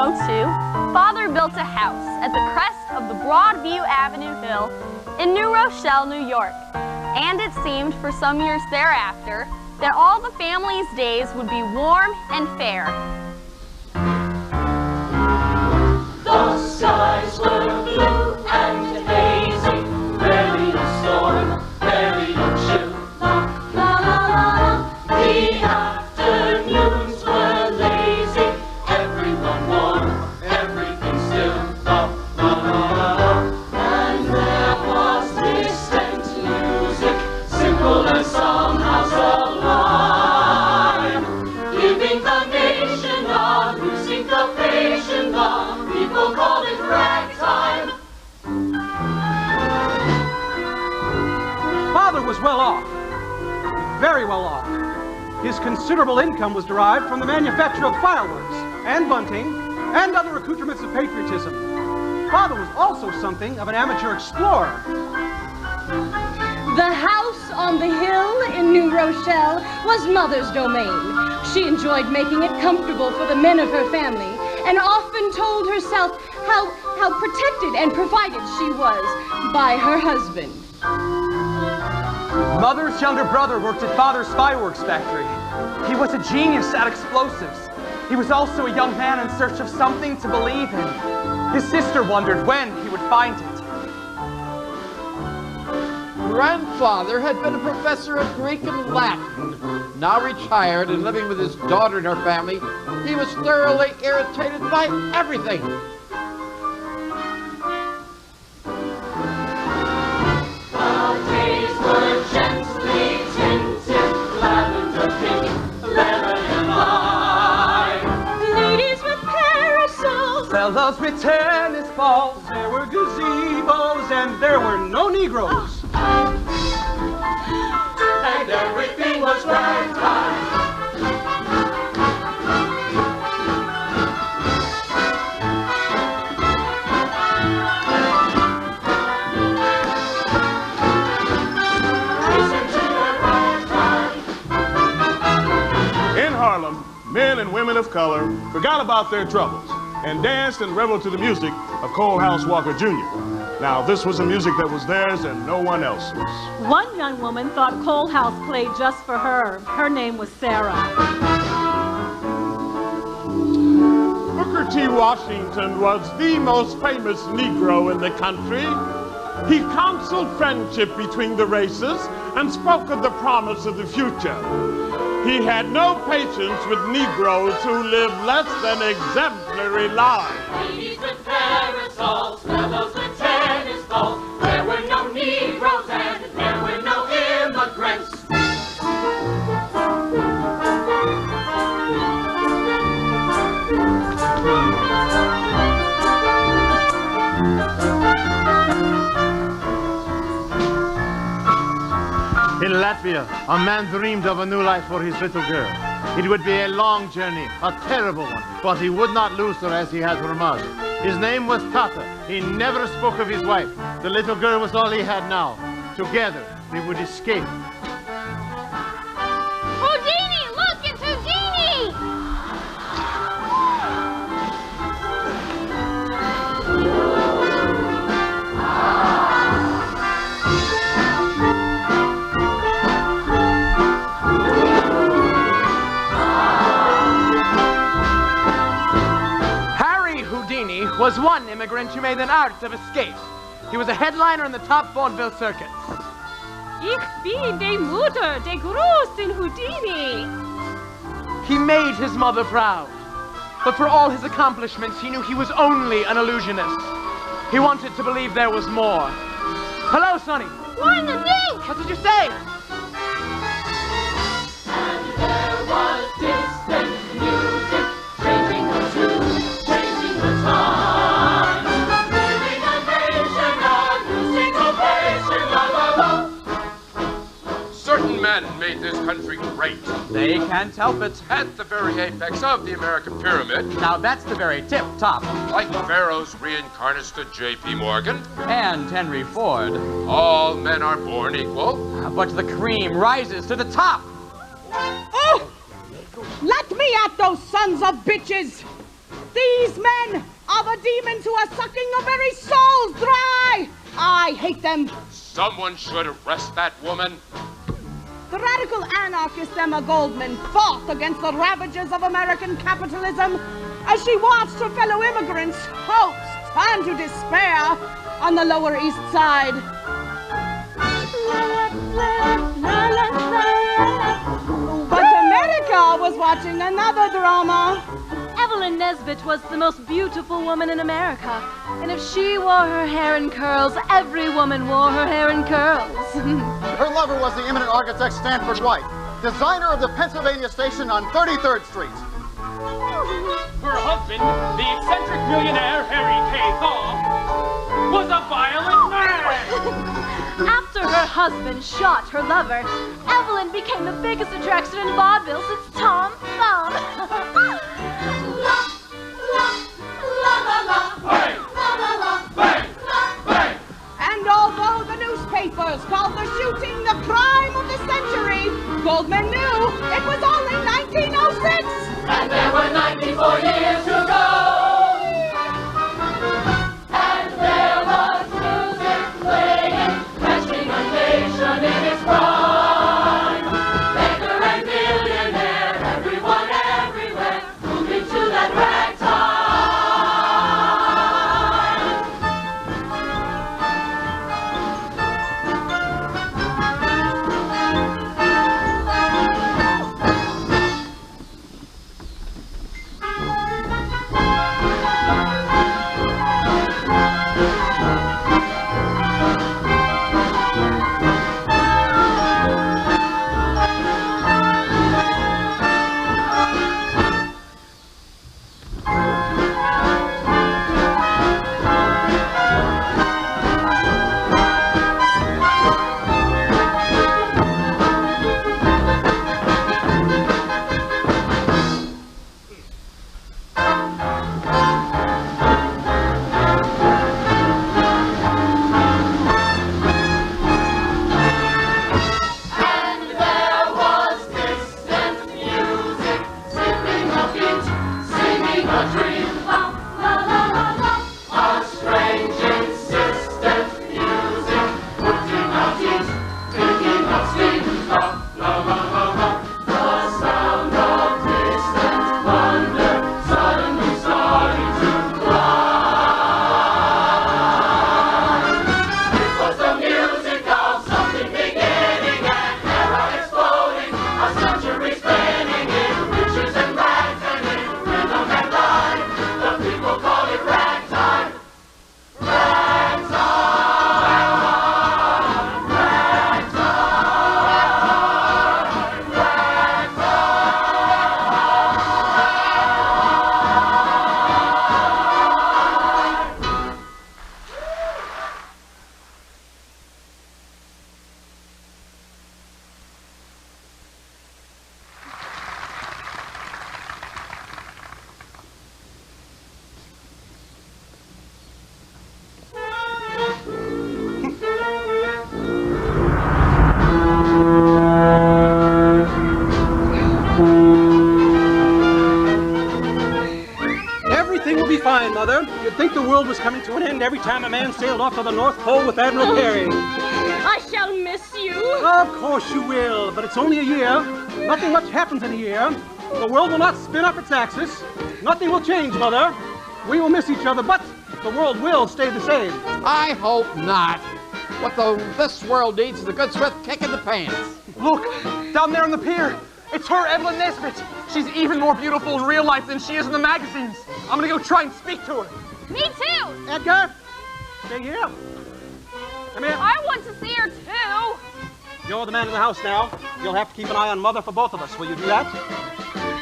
1902, Father built a house at the crest of the Broadview Avenue Hill in New Rochelle, New York. And it seemed for some years thereafter that all the family's days would be warm and fair. The skies were blue and hazy, barely a storm, barely a chill. La la la la. The afternoons were lazy, everyone warm, everything still. La la la la. And there was distant music, simple and somehow sublime, giving the nation a new syncopation. People call it ragtime. Father was well off, very well off. His considerable income was derived from the manufacture of fireworks and bunting and other accoutrements of patriotism. Father was also something of an amateur explorer. The house on the hill in New Rochelle was Mother's domain. She enjoyed making it comfortable for the men of her family, and often told herself how protected and provided she was by her husband. Mother's younger brother worked at Father's fireworks factory. He was a genius at explosives. He was also a young man in search of something to believe in. His sister wondered when he would find it. Grandfather had been a professor of Greek and Latin. Now retired and living with his daughter and her family, he was thoroughly irritated by everything. The days were gently tinted, lavender pink, lemon and lime. Ladies with parasols, Fellows with tennis balls, there were gazebos, and there were no Negroes. And everything was ragtime. Listen to the ragtime. In Harlem, men and women of color forgot about their troubles and danced and reveled to the music of Cole House Walker Jr. Now, this was a music that was theirs and no one else's. One young woman thought Cole House played just for her. Her name was Sarah. Booker T. Washington was the most famous Negro in the country. He counseled friendship between the races and spoke of the promise of the future. He had no patience with Negroes who lived less than exemplary lives. Ladies with parasols, fellows with tennis balls. There were no Negroes and there were no immigrants. In Latvia, a man dreamed of a new life for his little girl. It would be a long journey, a terrible one, but he would not lose her as he had her mother. His name was Tata. He never spoke of his wife. The little girl was all he had now. Together, they would escape. Houdini! Look, it's Houdini! Was one immigrant who made an art of escape. He was a headliner in the top vaudeville circuit. Ich bin die Mutter, der großen Houdini. He made his mother proud. But for all his accomplishments, he knew he was only an illusionist. He wanted to believe there was more. Hello, Sonny. We're in the zinc! What did you say? And there was distant music, changing the tune, changing the time, giving a nation a new syncopation. La la la. Certain men made this country great. They can't help it. At the very apex of the American pyramid. Now that's the very tip top. Like Pharaoh's reincarnate J.P. Morgan. And Henry Ford. All men are born equal. But the cream rises to the top. Oh! Let me at those sons of bitches! These men are the demons who are sucking the very souls dry. I hate them. Someone should arrest that woman. The radical anarchist Emma Goldman fought against the ravages of American capitalism as she watched her fellow immigrants' hopes turn to despair on the Lower East Side. But America was watching another drama. Evelyn Nesbit was the most beautiful woman in America. And if she wore her hair in curls, every woman wore her hair in curls. Her lover was the eminent architect Stanford White, designer of the Pennsylvania Station on 33rd Street. Her husband, the eccentric millionaire Harry K. Hall, was a violent man. After her husband shot her lover, Evelyn became the biggest attraction in vaudeville since Tom Thumb. And although the newspapers called the shooting the crime of the century, Goldman knew it was only 1906. And there were 94 years to go. And there was music playing, catching a nation in its prime. Baker and millionaire, everyone everywhere, moving to that ragtime. Fine, Mother. You'd think the world was coming to an end every time a man sailed off to the North Pole with Admiral Peary. I shall miss you. Of course you will, but it's only a year. Nothing much happens in a year. The world will not spin up its axis. Nothing will change, Mother. We will miss each other, but the world will stay the same. I hope not. What this world needs is a good swift kick in the pants. Look, down there on the pier. It's her, Evelyn Nesbit. She's even more beautiful in real life than she is in the magazines. I'm gonna go try and speak to her. Me too. Edgar, stay here. Come here. I want to see her too. You're the man in the house now. You'll have to keep an eye on Mother for both of us. Will you do that?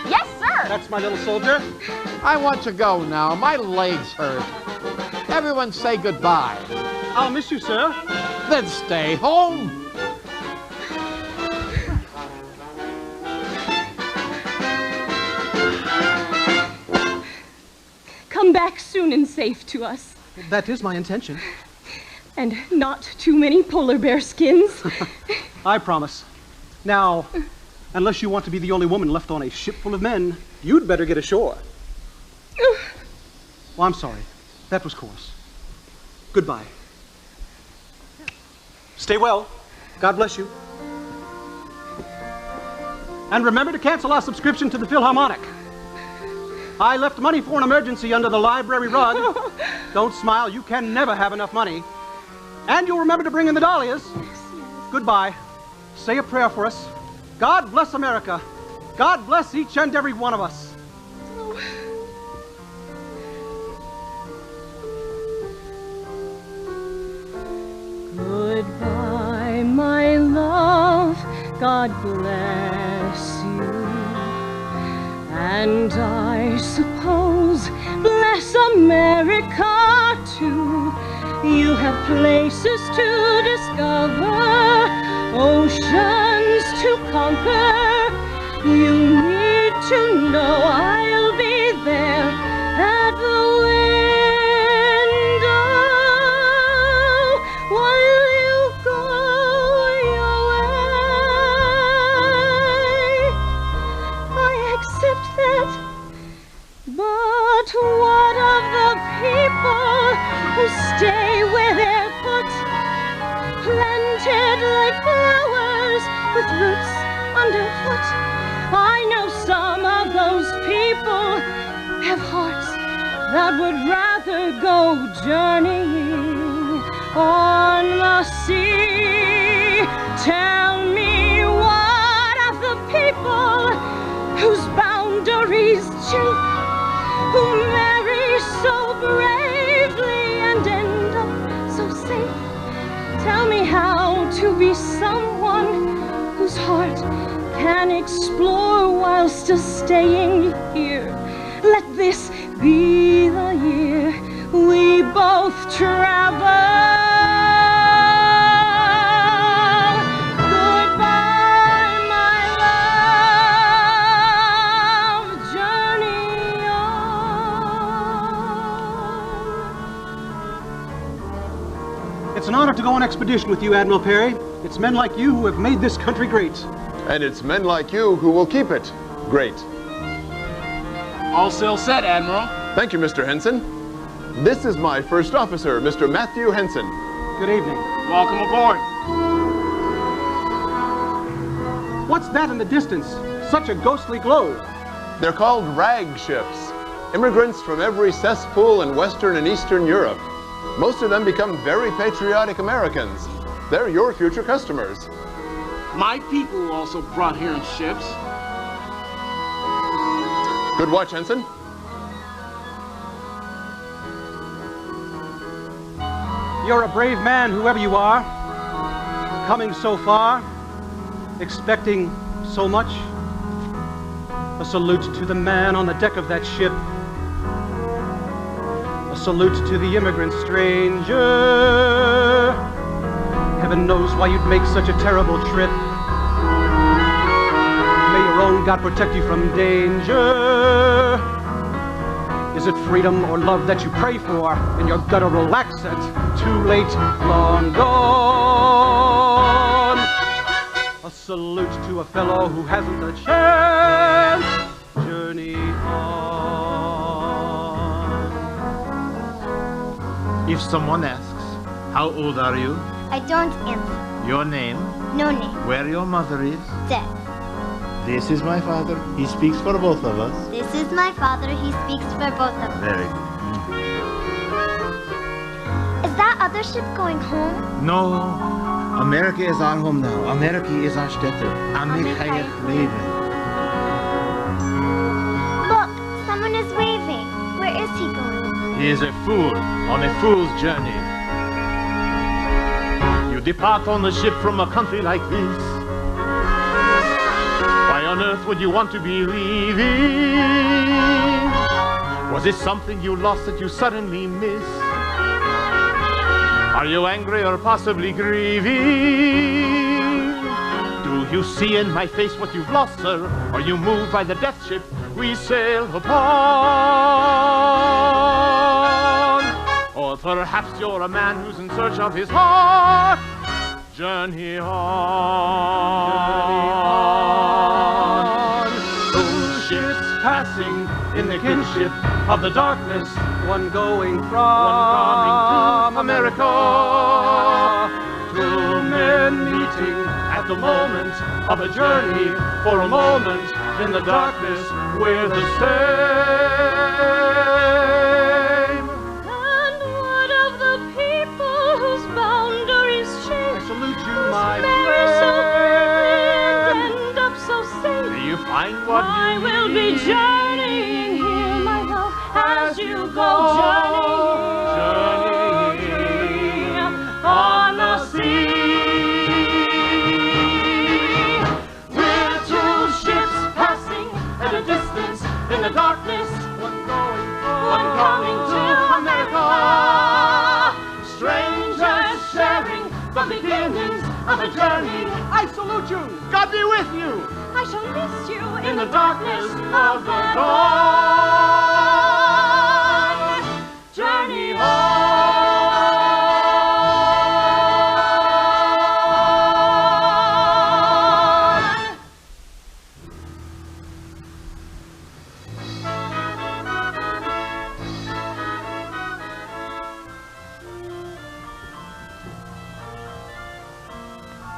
Yes, sir. That's my little soldier. I want to go now. My legs hurt. Everyone say goodbye. I'll miss you, sir. Then stay home. Come back soon and safe to us. That is my intention. And not too many polar bear skins. I promise. Now, unless you want to be the only woman left on a ship full of men, you'd better get ashore. Oh, I'm sorry. That was coarse. Goodbye. Stay well. God bless you. And remember to cancel our subscription to the Philharmonic. I left money for an emergency under the library rug. Don't smile, you can never have enough money. And you'll remember to bring in the dahlias. Goodbye. Say a prayer for us. God bless America. God bless each and every one of us. Goodbye, my love. God bless you. And I suppose bless America too. You have places to discover, oceans to conquer. You need to know I'll be there at the window while you go your way. I accept that. But what of the people who stay where they're put, planted like flowers with roots underfoot? I know some of those people have hearts that would rather go journeying on the sea. Tell me, what of the people whose boundaries chafe, who marry so bravely and end up so safe? Tell me how to be someone whose heart can explore while still staying here. Let this be the year we both travel. Goodbye, my love, journey on. It's an honor to go on expedition with you, Admiral Perry. It's men like you who have made this country great. And it's men like you who will keep it great. All sail set, Admiral. Thank you, Mr. Henson. This is my first officer, Mr. Matthew Henson. Good evening. Welcome aboard. What's that in the distance? Such a ghostly glow. They're called rag ships. Immigrants from every cesspool in Western and Eastern Europe. Most of them become very patriotic Americans. They're your future customers. My people also brought here in ships. Good watch, Henson. You're a brave man, whoever you are. Coming so far, expecting so much. A salute to the man on the deck of that ship. A salute to the immigrant stranger. Heaven knows why you'd make such a terrible trip. May your own God protect you from danger. Is it freedom or love that you pray for in your guttural accent? Too late, long gone. A salute to a fellow who hasn't a chance. Journey on. If someone asks, how old are you? I don't answer. Your name? No name. Where your mother is? Dead. This is my father. He speaks for both of us. This is my father. He speaks for both of us. Very good. Is that other ship going home? No. America is our home now. America is our Stätte. Amerika leben. Look, someone is waving. Where is he going? He is a fool on a fool's journey. You depart on the ship from a country like this. Why on earth would you want to be leaving? Was it something you lost that you suddenly missed? Are you angry or possibly grieving? Do you see in my face what you've lost, sir? Are you moved by the death ship we sail upon? Or perhaps you're a man who's in search of his heart. Journey on. Those ships passing in the kinship of the darkness, one going from America. Two men meeting at the moment of a journey, for a moment in the darkness we're the same. And what of the people whose boundaries change? I salute you, my Marry so friend. quickly and end up so safe. May you find what I you will be need. journeying here, my love, as you go journeying on the sea. We're two ships passing at a distance in the darkness, one coming to America. Strangers sharing the beginnings of a journey. I salute you. God be with you. I shall miss you In the darkness of the dawn, journey home.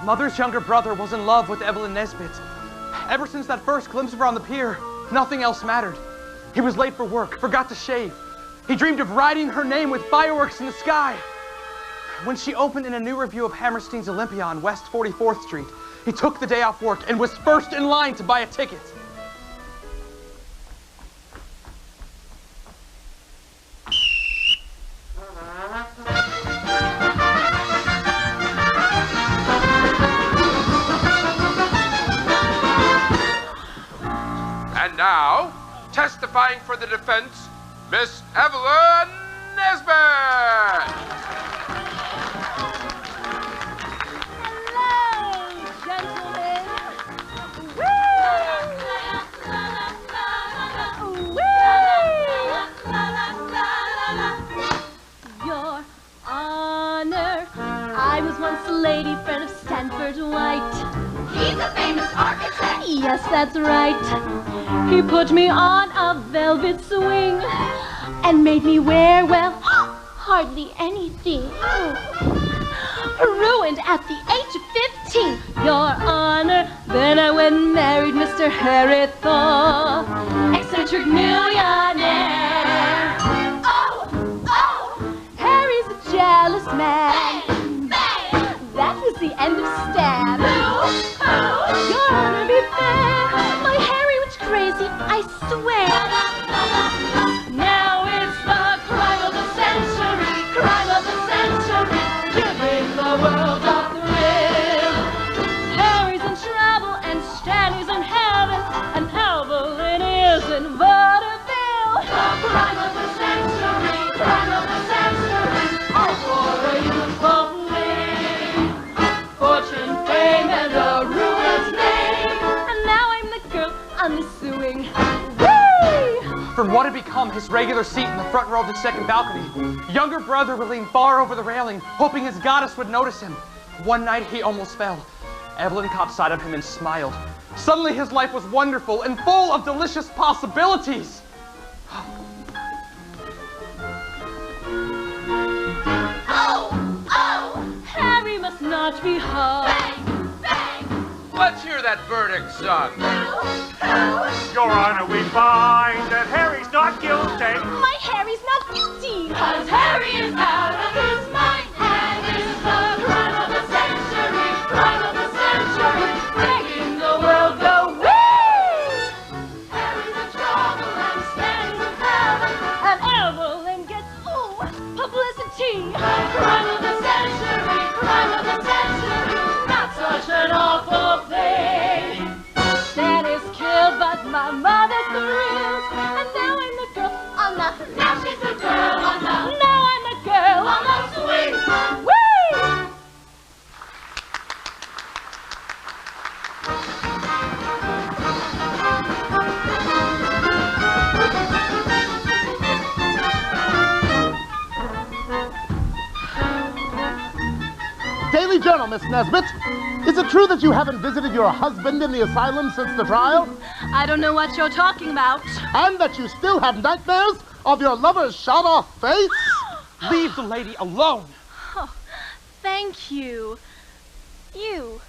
Mother's younger brother was in love with Evelyn Nesbit. Ever since that first glimpse of her on the pier, nothing else mattered. He was late for work, forgot to shave. He dreamed of writing her name with fireworks in the sky. When she opened in a new review of Hammerstein's Olympia on West 44th Street, he took the day off work and was first in line to buy a ticket. And now, testifying for the defense, Miss Evelyn Nesbit! Hello, gentlemen. Your Honor, I was once a lady friend of Stanford White. He's a famous architect. Yes, that's right. He put me on a velvet swing and made me wear, well, hardly anything. Ruined at the age of 15, Your Honor. Then I went and married Mr. Harry Thaw, eccentric millionaire. Oh, oh, Harry's a jealous man. bang, bang. That was the end of Stab. Who? Your Honor, be fair. My Harry was crazy, I swear. Now it's the crime of the century, crime of the century, giving the world a thrill. Harry's in trouble and Stanley's in heaven, and Evelyn is in vaudeville. Crime of the century, crime of the century, all for a youthful fling. Fortune, fame, and a ruined name. And now I'm the girl on the suing. From what had become his regular seat in the front row of the second balcony, younger brother would lean far over the railing, hoping his goddess would notice him. One night he almost fell. Evelyn caught sight of him and smiled. Suddenly his life was wonderful and full of delicious possibilities. Oh, oh, Harry must not be harmed. bang, bang. Let's hear that verdict, son. Your Honor, we find that Harry's not guilty. My Harry's not guilty. 'Cause Harry is out of his mind, and is the crime of the century, crime of the century, making the world go wee. Harry's in trouble and Stanley's in heaven, And Evelyn gets, ooh, publicity. crime of the century, crime of the century, not such an awful thing. Stan is killed, but my mother's thrilled. And now I'm the girl on the, Now she's the girl on the, now I'm the girl on the swing. Whee! Daily Journal, Miss Nesbit. Is it true that you haven't visited your husband in the asylum since the trial? I don't know what you're talking about. And that you still have nightmares of your lover's shot-off face? Leave the lady alone. Oh, thank you. You.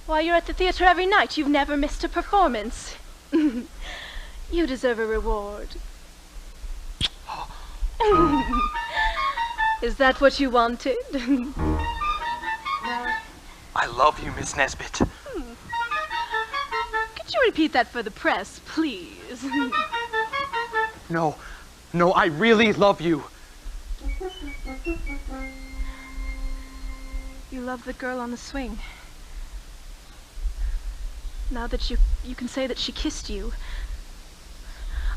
Why, you're at the theater every night. You've never missed a performance. You deserve a reward. Is that what you wanted? I love you, Miss Nesbit. Could you repeat that for the press, please? No, I really love you. You love the girl on the swing. Now that you can say that she kissed you.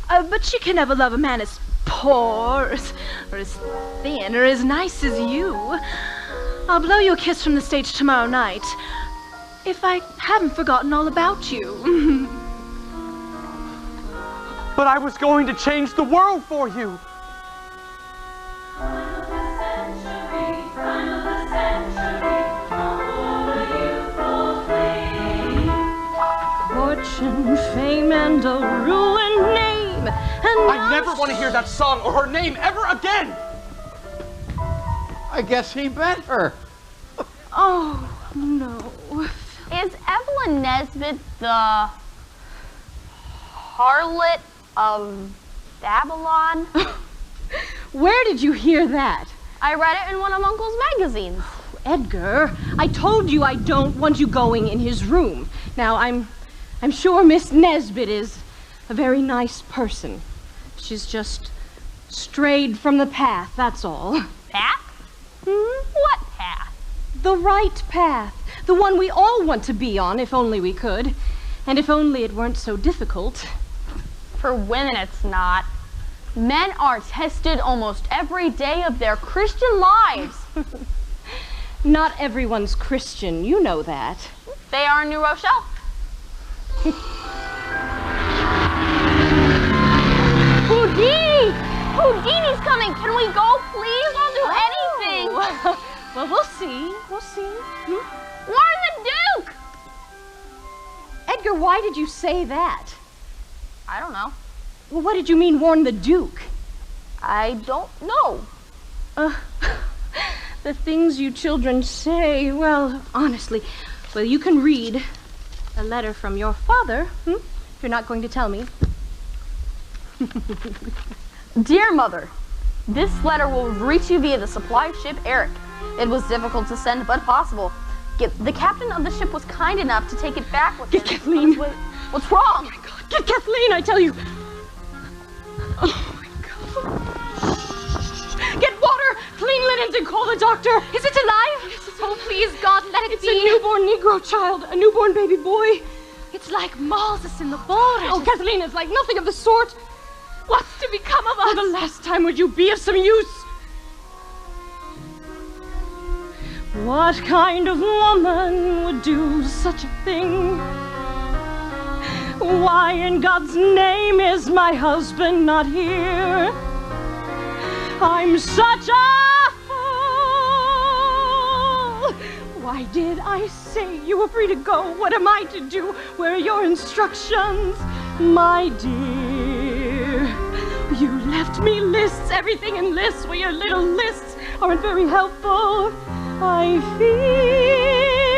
But she can never love a man as poor, or as thin, or as nice as you. I'll blow you a kiss from the stage tomorrow night, if I haven't forgotten all about you. But I was going to change the world for you. Fortune, fame, and a ruined name. And I never want to hear that song or her name ever again. I guess he met her. Oh, no. Is Evelyn Nesbit the harlot of Babylon? Where did you hear that? I read it in one of Uncle's magazines. Edgar, I told you I don't want you going in his room. Now, I'm sure Miss Nesbit is a very nice person. She's just strayed from the path, that's all. Path? What path? The right path. The one we all want to be on, if only we could. And if only it weren't so difficult. For women, it's not. Men are tested almost every day of their Christian lives. Not everyone's Christian, you know that. They are in New Rochelle. Houdini! Houdini's coming! Can we go, please? I'll do anything! Well, we'll see. We'll see. Warn the Duke! Edgar, why did you say that? I don't know. Well, what did you mean, warn the Duke? I don't know. The things you children say, well, honestly. Well, you can read a letter from your father, if you're not going to tell me. Dear Mother, this letter will reach you via the supply ship Eric. It was difficult to send, but possible. The captain of the ship was kind enough to take it back with him. Get Kathleen. What's wrong? Oh my God, get Kathleen, I tell you. Oh my God. Get water, clean linens, and call the doctor. Is it alive? Oh, please, God, let it It's be. a newborn Negro child, a newborn baby boy. It's like Moses in the border. Oh, Kathleen, it's like nothing of the sort. What's to become of us? For the last time, would you be of some use? What kind of woman would do such a thing? Why in God's name is my husband not here? I'm such a fool! Why did I say you were free to go? What am I to do? Where are your instructions, my dear? You left me lists, everything in lists. Well, your little lists aren't very helpful. I fear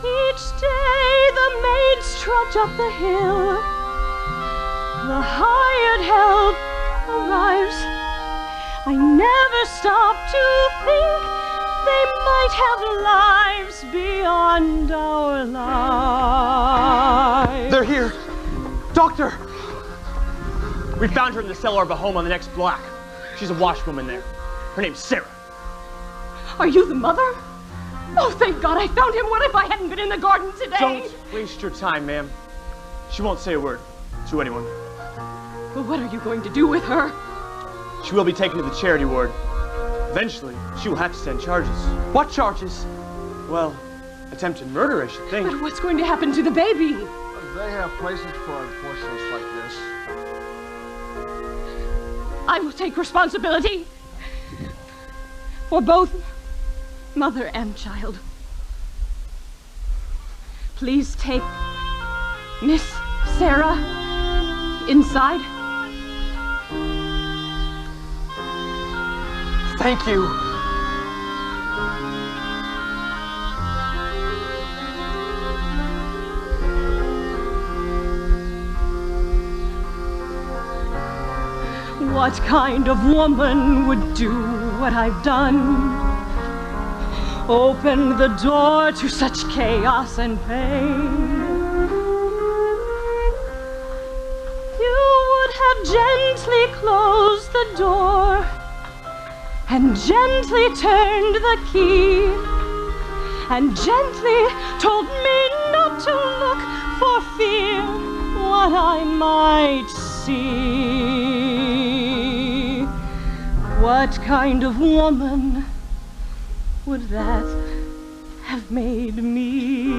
each day the maids trudge up the hill. The hired help arrives. I never stop to think they might have lives beyond our lives. They're here. Doctor! We found her in the cellar of a home on the next block. She's a washwoman there. Her name's Sarah. Are you the mother? Oh, thank God I found him. What if I hadn't been in the garden today? Don't waste your time, ma'am. She won't say a word to anyone. Well, what are you going to do with her? She will be taken to the charity ward. Eventually, she will have to stand charges. What charges? Well, attempted murder, I should think. But what's going to happen to the baby? They have places for unfortunates like this. I will take responsibility for both mother and child. please take Miss Sarah inside? Thank you. What kind of woman would do what I've done? Open the door to such chaos and pain. You would have gently closed the door and gently turned the key and gently told me not to look for fear what I might see. What kind of woman would that have made me?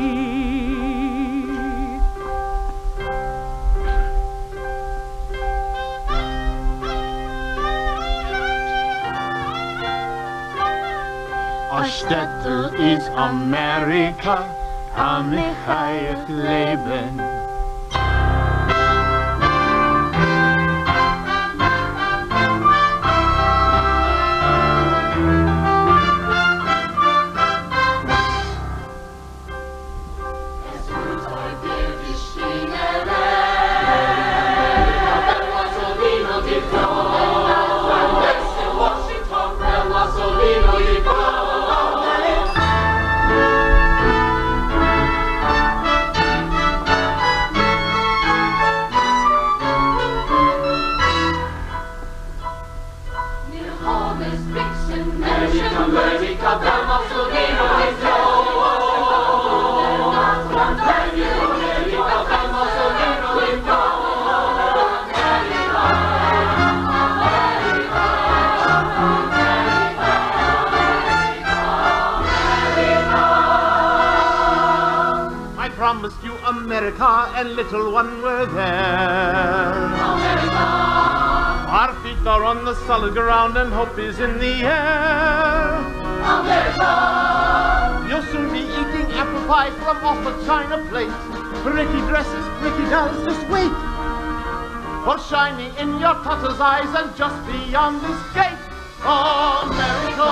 A Städtel ist Amerika, kann ich heich leben. Promised you America, and little one were there. America! Our feet are on the solid ground and hope is in the air. America! You'll soon be eating apple pie from off a china plate. Pretty dresses, pretty dolls, just wait. For shining in your Tata's eyes and just beyond this gate, America!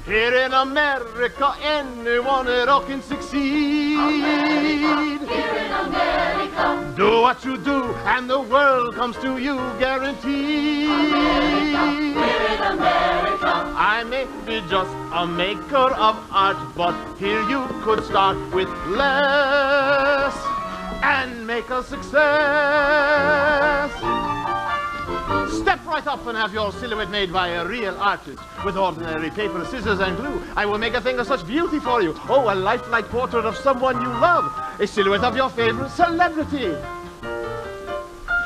Here in America, anyone at all can succeed. America, here in America. Do what you do, and the world comes to you guaranteed. America, here in America. I may be just a maker of art, but here you could start with less and make a success. Step right up and have your silhouette made by a real artist. With ordinary paper, scissors, and glue, I will make a thing of such beauty for you. Oh, a lifelike portrait of someone you love. A silhouette of your favorite celebrity.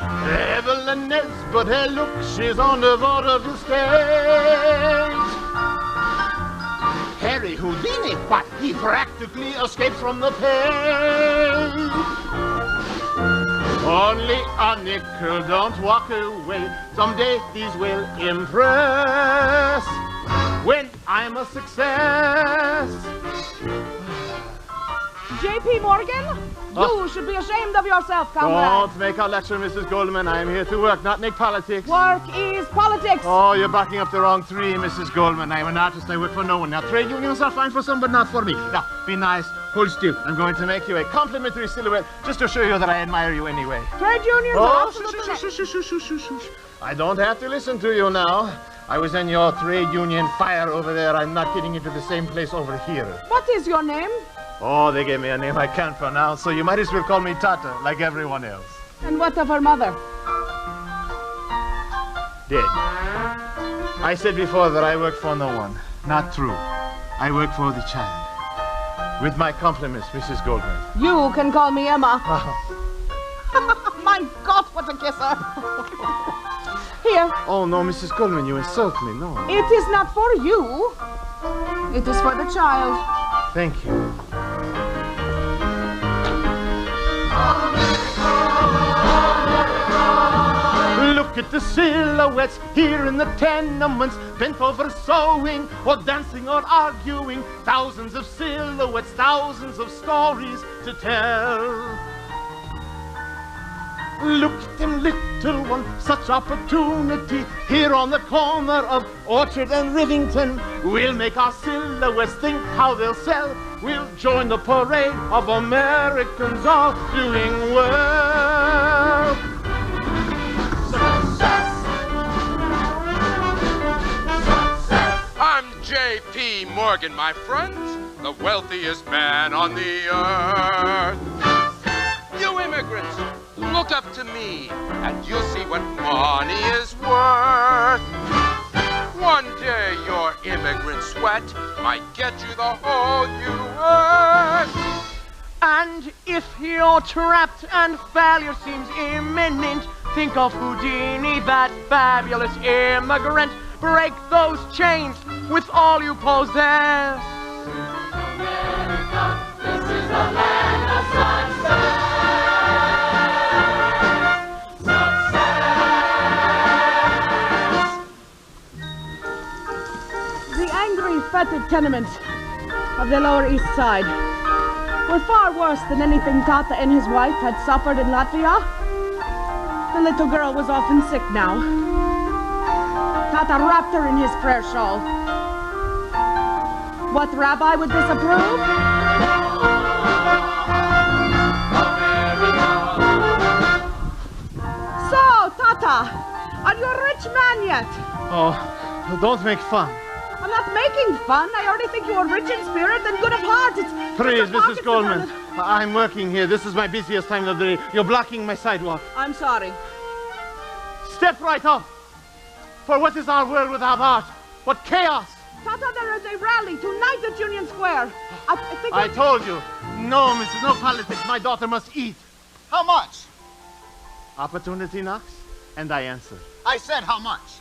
Evelyn Nesbit, hey look, she's on the vaudeville stage. Harry Houdini, but he practically escaped from the page. Only a nickel, don't walk away. Someday these will impress. When I'm a success. J.P. Morgan, you should be ashamed of yourself, comrade. Don't make a lecture, Mrs. Goldman. I am here to work, not make politics. Work is politics. Oh, you're backing up the wrong tree, Mrs. Goldman. I'm an artist. I work for no one. Now, trade unions are fine for some, but not for me. Now, be nice. Hold still. I'm going to make you a complimentary silhouette just to show you that I admire you anyway. Trade unions are absolutely... Shush. I don't have to listen to you now. I was in your trade union fire over there. I'm not getting into the same place over here. What is your name? Oh, they gave me a name I can't pronounce, so you might as well call me Tata, like everyone else. And what of her mother? Dead. I said before that I work for no one. Not true. I work for the child. With my compliments, Mrs. Goldman. You can call me Emma. My God, what a kisser. Here. Oh, no, Mrs. Goldman, you insult me, no. It is not for you. It is for the child. Thank you. Look Look at the silhouettes here in the tenements, bent over sewing or dancing or arguing. Thousands of silhouettes, thousands of stories to tell. Look at them, little one, such opportunity here on the corner of Orchard and Rivington. We'll make our silhouettes think how they'll sell. We'll join the parade of Americans all doing well. I'm J.P. Morgan, my friends, the wealthiest man on the earth. You immigrants, look up to me, and you'll see what money is worth. One day your immigrant sweat might get you the whole U.S. And if you're trapped and failure seems imminent, think of Houdini, that fabulous immigrant. Break those chains with all you possess. America, this is the land of success. Success. The angry, fetid tenements of the Lower East Side were far worse than anything Tata and his wife had suffered in Latvia. The little girl was often sick now. Tata wrapped her in his prayer shawl. What rabbi would disapprove? So, Tata, are you a rich man yet? Oh, don't make fun. I'm not making fun. I already think you are rich in spirit and good of heart. Please, Mrs. Goldman, I'm working here. This is my busiest time of the day. You're blocking my sidewalk. I'm sorry. Step right off. For what is our world without art? What chaos! Tata, there is a rally tonight at Union Square. I told you. No, Mrs. No politics. My daughter must eat. How much? Opportunity knocks, and I answer. I said how much?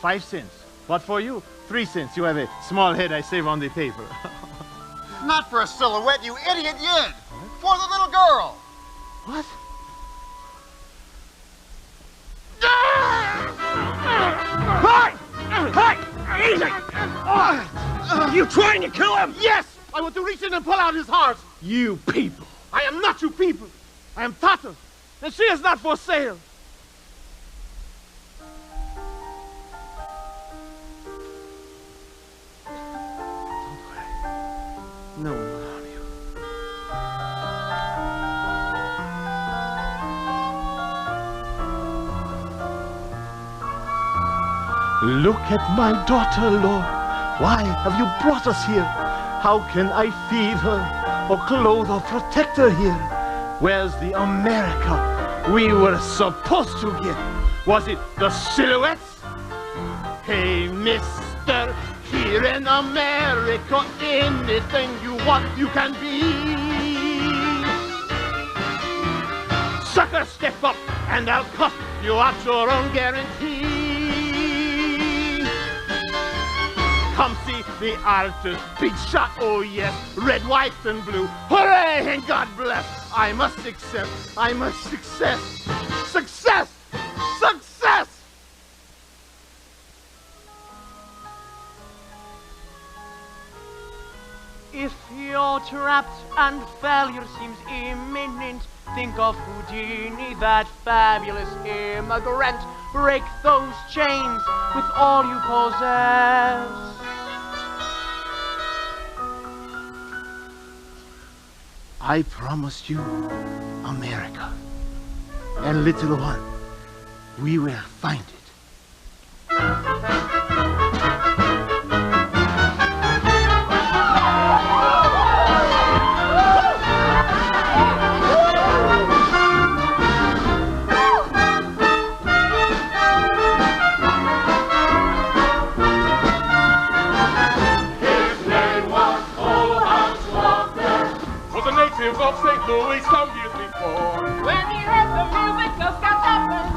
5 cents. What for you? 3 cents. You have a small head I save on the paper. Not for a silhouette, you idiot yid! For the little girl! What? Hey! Hey! Easy! You trying to kill him? Yes! I want to reach in and pull out his heart. You people. I am not you people. I am Tata, and she is not for sale. Don't worry. No one will harm you. Look at my daughter, Lord. Why have you brought us here? How can I feed her, or clothe or protect her here? Where's the America we were supposed to get? Was it the silhouettes? Hey, mister, here in America, anything you want, you can be. Sucker, step up, and I'll cut you out your own guarantee. Come see the artist, big shot, oh yes, red, white, and blue. Hooray, and God bless. I must accept, I must success. Success! Success! If you're trapped and failure seems imminent, think of Houdini, that fabulous immigrant. Break those chains with all you possess. I promised you America. And little one, we will find it. Of St. Louis some years before. When he heard the music just got jumping,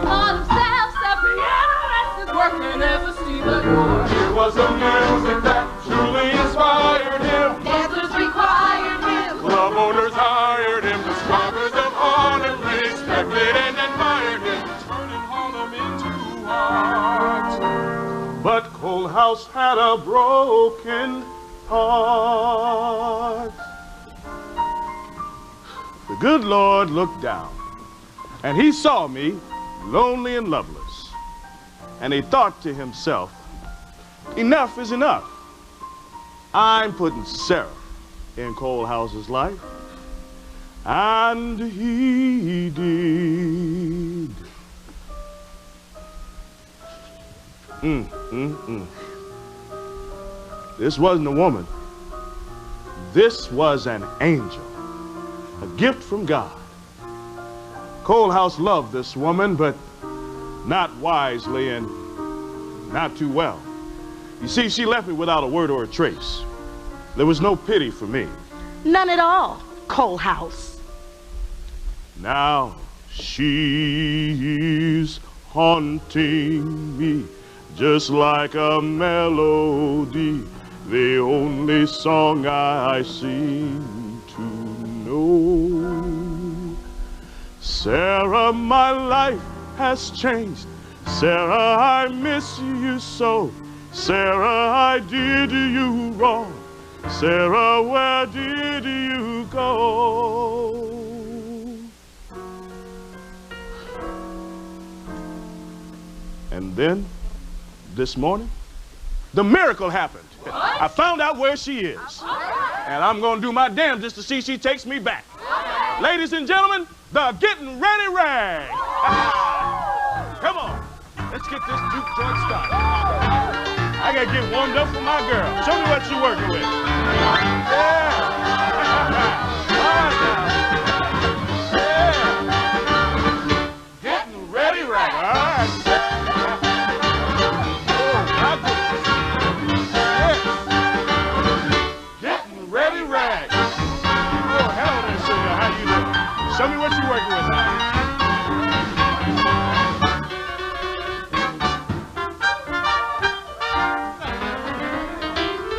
called himself a piano lesson, working as a stevedore. It was the music that truly inspired him. Dancers required him. Club owners hired him. The squatters of Harlem respected and admired him. Turning a broken heart. The good Lord looked down, and he saw me lonely and loveless. And he thought to himself, enough is enough. I'm putting Sarah in Cole House's life. And he did. This wasn't a woman. This was an angel, a gift from God. Cole House loved this woman, but not wisely and not too well. You see, she left me without a word or a trace. There was no pity for me. None at all, Cole House. Now she's haunting me just like a melody, the only song I seem to know. Sarah, my life has changed. Sarah, I miss you so. Sarah, I did you wrong. Sarah, where did you go? And then, this morning, the miracle happened. I found out where she is. And I'm going to do my damnedest to see she takes me back. Ladies and gentlemen, the Getting Ready Rag. Come on, let's get this juke joint started. I got to get warmed up for my girl. Show me what you're working with. Yeah. All right now. Yeah. Getting Ready Rag. All right. Show me what you're working with now.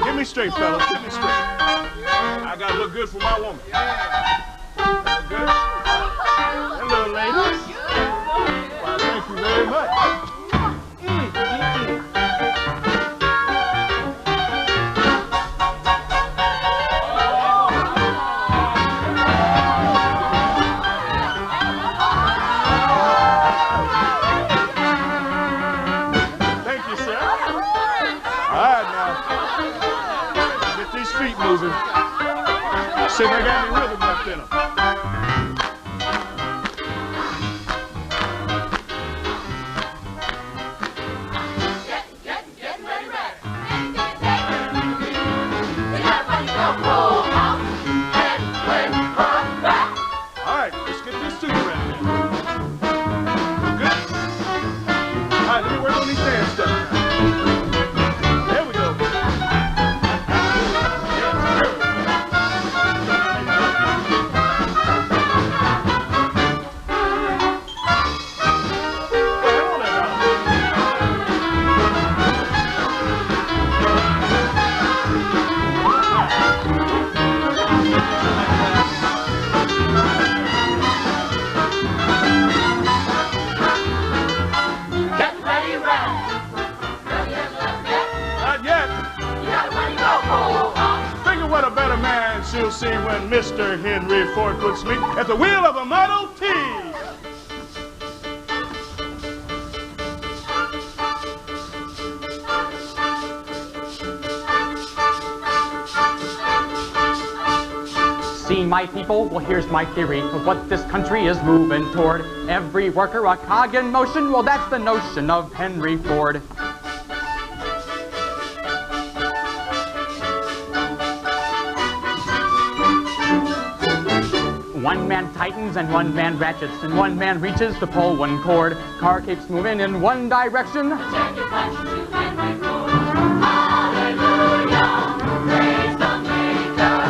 Get me straight, fellas. Get me straight. I gotta look good for my woman. Look good? Hello, ladies. Well, thank you very much. Moving. See if I got any rhythm left in them. Getting ready, ready. Everybody go Cole House and bring her back. All right, let's get this suit ready. Good? All right, let me work on these dance steps. There we go. She'll see when Mr. Henry Ford puts me at the wheel of a Model T. See, my people, well, here's my theory of what this country is moving toward. Every worker a cog in motion, well, that's the notion of Henry Ford. One man tightens and one man ratchets, and one man reaches to pull one cord. Car keeps moving in one direction. Take your punch to Henry Ford. Hallelujah, praise the maker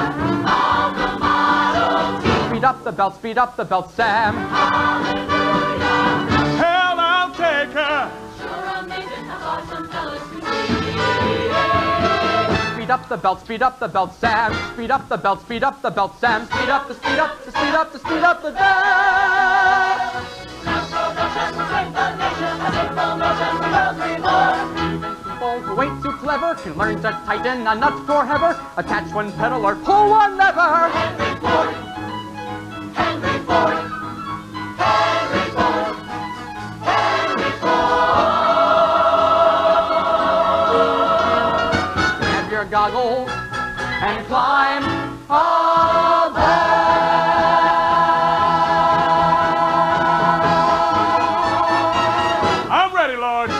of the Model T. Speed up the belt, Sam. Hallelujah. Hell, I'll take her. Sure amazing how far some fellas can see. Speed up the belt, Sam. Speed up the belt, Sam. Speed up the belt. Mass production, save the nation, as information, the world's reborn. careful, who ain't too clever, can learn to tighten a nut forever, attach one pedal or pull one lever. Henry Ford! Henry Ford! Henry Ford! Henry Ford! Grab your goggles and climb aboard. I'm ready, Lord.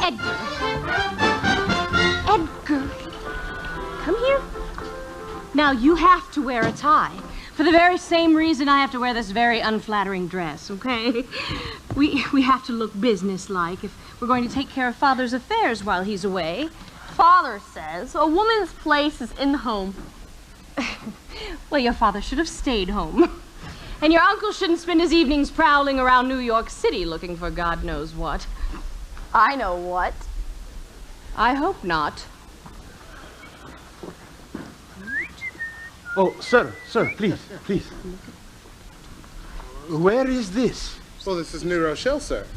Edgar. Edgar. Come here. Now, you have to wear a tie. For the very same reason I have to wear this very unflattering dress, okay? We have to look businesslike if we're going to take care of Father's affairs while he's away. Father says a woman's place is in the home. Well, your father should have stayed home. And your uncle shouldn't spend his evenings prowling around New York City looking for God knows what. I know what. I hope not. Oh, sir, please. Where is this? Well, this is New Rochelle, sir.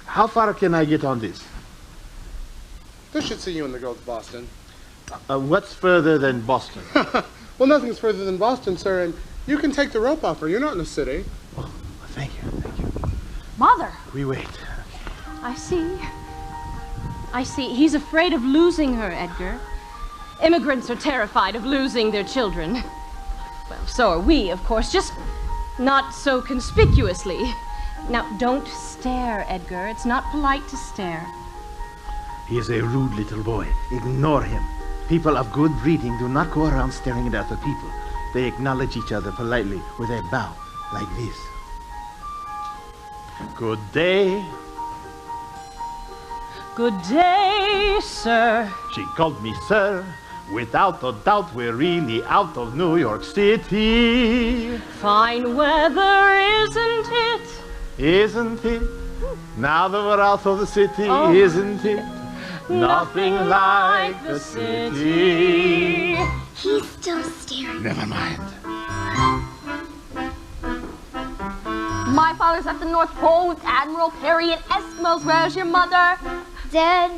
How far can I get on this? This should see you on the road to Boston. What's further than Boston? Well, nothing's further than Boston, sir, and you can take the rope offer. You're not in the city. Oh, thank you. Mother! We wait. I see. He's afraid of losing her, Edgar. Immigrants are terrified of losing their children. Well, so are we, of course, just not so conspicuously. Now, don't stare, Edgar. It's not polite to stare. He is a rude little boy. Ignore him. People of good breeding do not go around staring at other people. They acknowledge each other politely with a bow, like this. Good day. Good day, sir. She called me sir. Without a doubt, we're really out of New York City. Fine weather, isn't it? Isn't it? Now that we're out of the city, isn't it? Nothing like the city. He's still staring. Never mind. My father's at the North Pole with Admiral Perry and Eskimos. Where's your mother? Dead.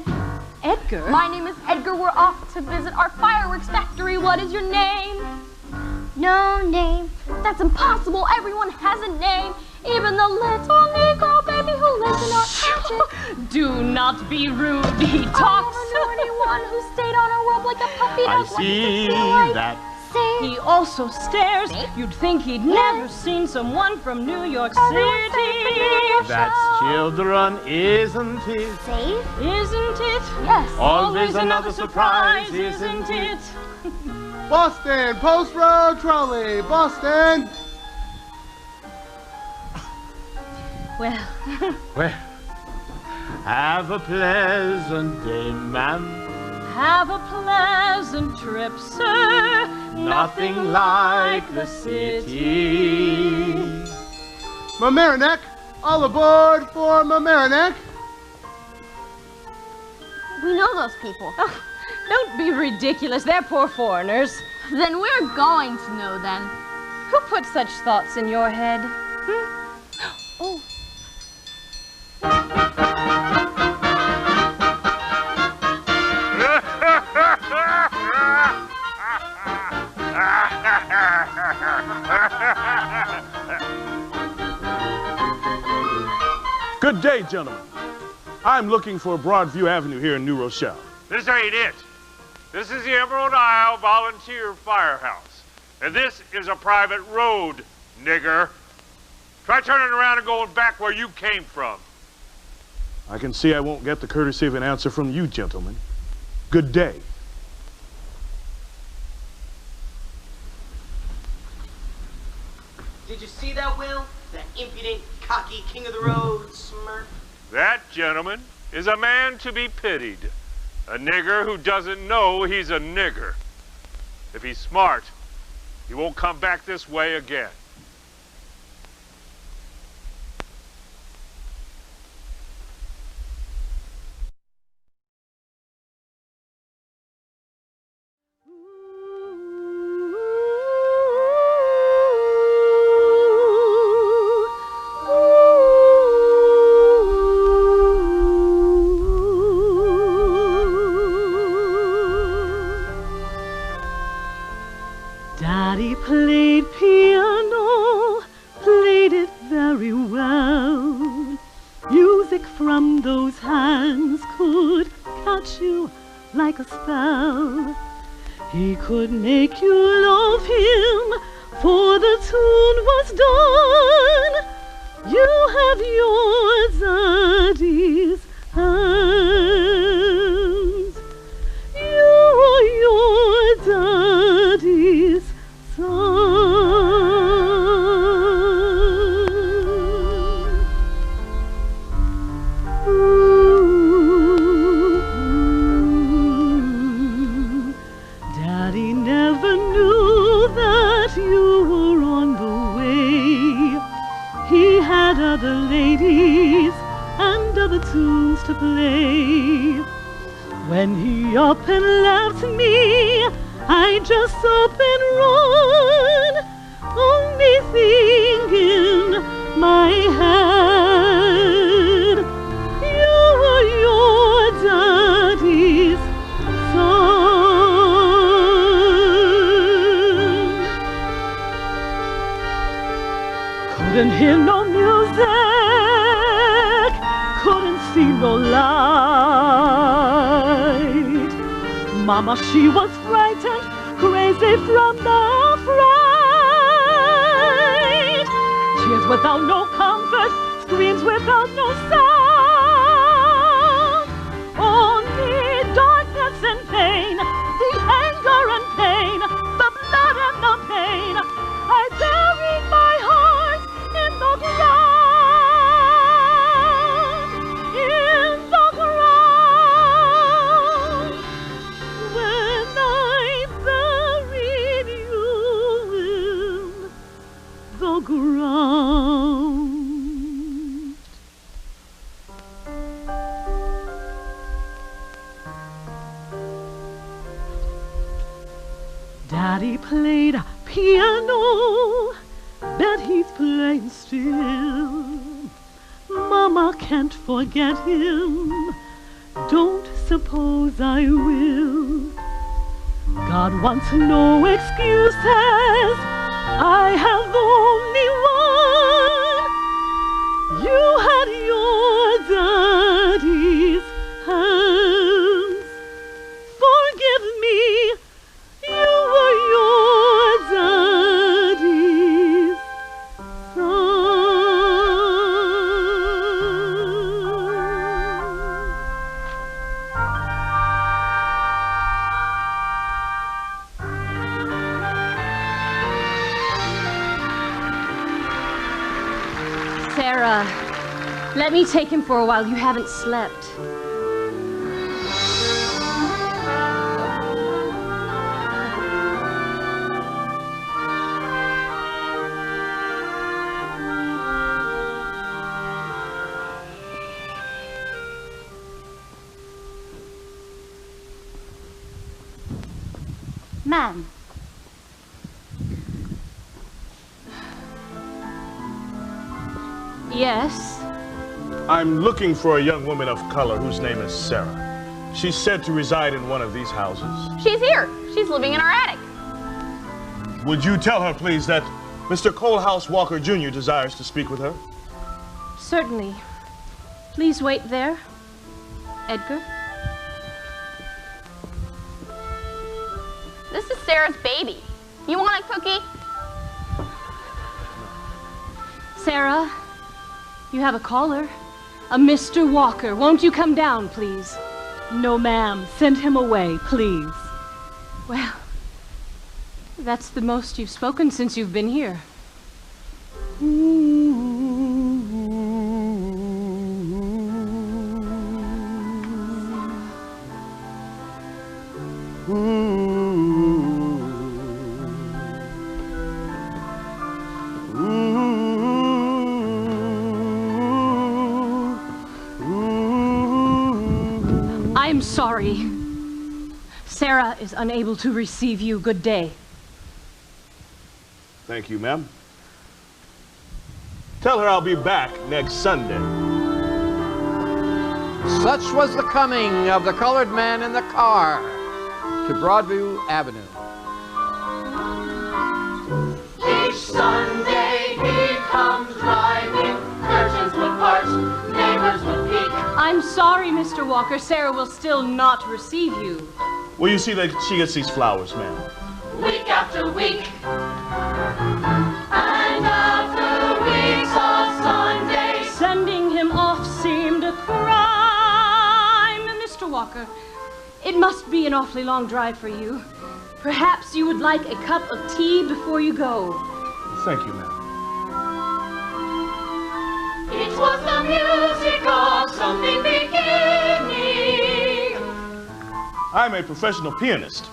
Edgar? My name is Edgar. We're off to visit our fireworks factory. What is your name? No name. That's impossible. Everyone has a name. Even the little Negro baby who lives in our attic. Do not be rude. He talks. I never knew anyone who stayed on our rope like a puppy I dog. see that. He also stares. You'd think he'd never seen someone from New York City. That's children, isn't it? Safe? Isn't it? Yes. Always another surprise, isn't it? Boston, Post Road Trolley, Boston. Well. Well, have a pleasant day, ma'am. Have a pleasant trip, sir. Nothing like the city. Mamaroneck, all aboard for Mamaroneck. We know those people. Oh, don't be ridiculous. They're poor foreigners. Then we're going to know them. Who put such thoughts in your head? Oh. Good day, gentlemen. I'm looking for Broadview Avenue here in New Rochelle. This ain't it. This is the Emerald Isle Volunteer Firehouse. And this is a private road, nigger. Try turning around and going back where you came from. I can see I won't get the courtesy of an answer from you, gentlemen. Good day. Did you see that, Will? That impudent, cocky, king of the road smirk? That, gentlemen, is a man to be pitied. A nigger who doesn't know he's a nigger. If he's smart, he won't come back this way again. Daddy played piano, played it very well. Music from those hands could catch you like a spell. He could make you love him, for the tune was done. You have your daddy's hands. You are your daddy's son. Daddy never knew that you were on the way. He had other ladies and other tunes to play. When he up and left me, I just up and run, only thinking my head, you were your daddy's son. Couldn't hear no music, couldn't see no light. Mama, she was frightened, crazy from the fright. Tears without no comfort, screams without no sound. Only darkness and pain, the anger and pain, the blood and the pain. I buried my heart in the ground, in the ground. When I buried you in the ground. Daddy played piano, bet he's playing still. Mama can't forget him, don't suppose I will. God wants no excuses, I have only one. You had your daddy's hands. Forgive me, you were your daddy's son. Sarah, let me take him for a while. You haven't slept. Ma'am. Yes? I'm looking for a young woman of color whose name is Sarah. She's said to reside in one of these houses. She's here. She's living in our attic. Would you tell her, please, that Mr. Coalhouse Walker Jr. desires to speak with her? Certainly. Please wait there. Edgar? This is Sarah's baby. You want a cookie? Sarah, you have a caller. A Mr. Walker. Won't you come down, please? No, ma'am. Send him away, please. Well, that's the most you've spoken since you've been here. I'm sorry. Sarah is unable to receive you. Good day. Thank you, ma'am. Tell her I'll be back next Sunday. Such was the coming of the colored man in the car to Broadview Avenue. Mr. Walker, Sarah will still not receive you. Will you see that she gets these flowers, ma'am? Week after week, and after weeks of Sundays, sending him off seemed a crime. Mr. Walker, it must be an awfully long drive for you. Perhaps you would like a cup of tea before you go. Thank you, ma'am. it was the music of something beginning. I'm a professional pianist.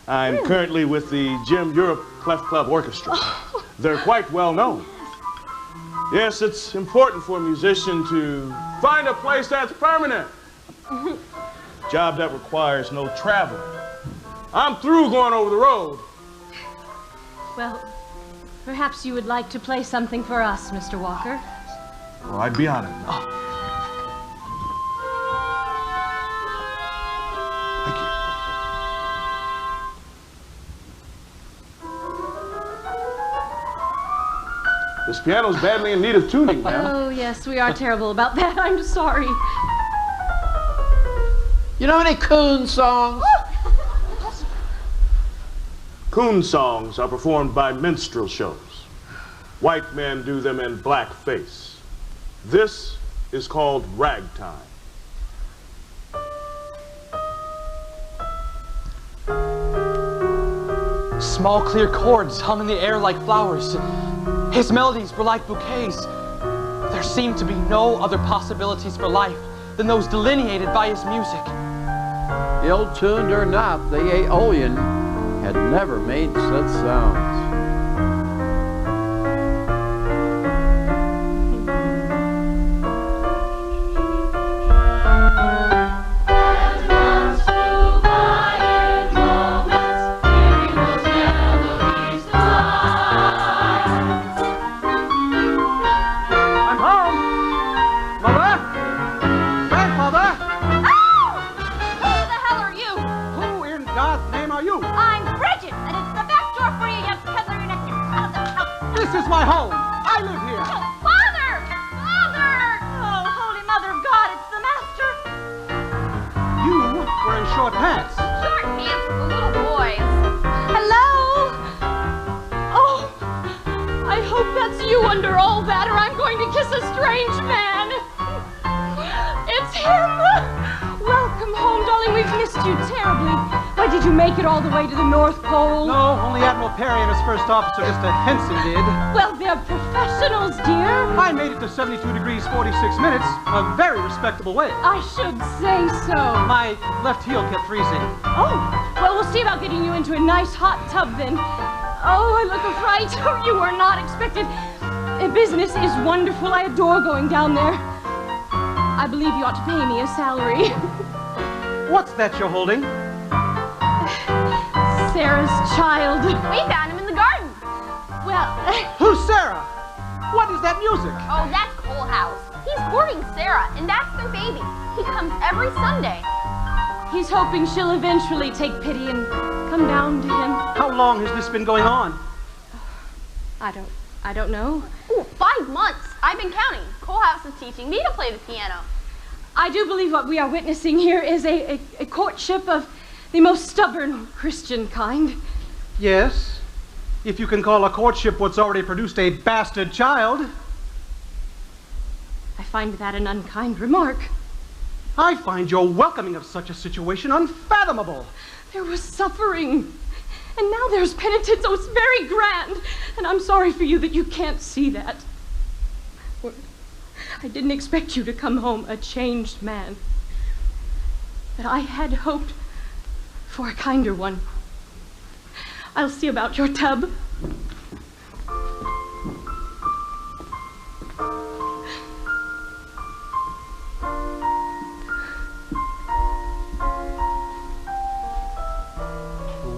I'm currently with the Jim Europe Clef Club Orchestra. They're quite well known. Yes, it's important for a musician to find a place that's permanent. Job that requires no travel. I'm through going over the road. Well, perhaps you would like to play something for us, Mr. Walker. Well, I'd be honored. Thank you. This piano's badly in need of tuning, ma'am. Oh, yes, we are terrible about that. I'm sorry. You know any coon songs? Coon songs are performed by minstrel shows. White men do them in blackface. This is called ragtime. Small clear chords hung in the air like flowers. His melodies were like bouquets. There seemed to be no other possibilities for life than those delineated by his music. Ill-tuned or not, the Aeolian had never made such sounds. My home. I live here. Oh, Father! Father! Oh, Holy Mother of God, it's the Master. You were in short pants. Short pants for the little boys. Hello? Oh, I hope that's you under all that, or I'm going to kiss a strange man. It's him. Welcome home, darling. We've missed you terribly. Why, did you make it all the way to the North Pole? No, only Admiral Perry and his first officer, Mr. Henson, did. Well, they're professionals, dear. I made it to 72 degrees 46 minutes, a very respectable way. I should say so. My left heel kept freezing. Oh, well, we'll see about getting you into a nice hot tub then. Oh, I look a fright. You were not expected. Business is wonderful. I adore going down there. I believe you ought to pay me a salary. What's that you're holding? Sarah's child. We found him in the garden. Well... Who's Sarah? What is that music? Oh, that's Cole House. He's courting Sarah, and that's their baby. He comes every Sunday. He's hoping she'll eventually take pity and come down to him. How long has this been going on? I don't know. Ooh, 5 months. I've been counting. Cole House is teaching me to play the piano. I do believe what we are witnessing here is a courtship of the most stubborn Christian kind. Yes, if you can call a courtship what's already produced a bastard child. I find that an unkind remark. I find your welcoming of such a situation unfathomable. There was suffering, and now there's penitence. Oh, it's very grand, and I'm sorry for you that you can't see that. I didn't expect you to come home a changed man, but I had hoped for a kinder one. I'll see about your tub.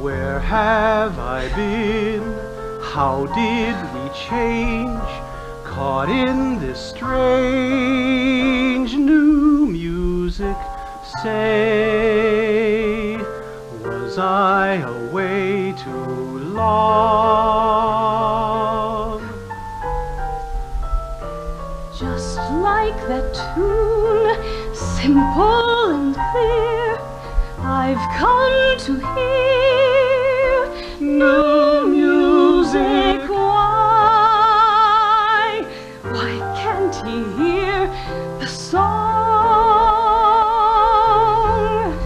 Where have I been? How did we change? Caught in this strange new music. Say, was I away too long? Just like that tune, simple and clear, I've come to hear new music. Why can't he hear the song?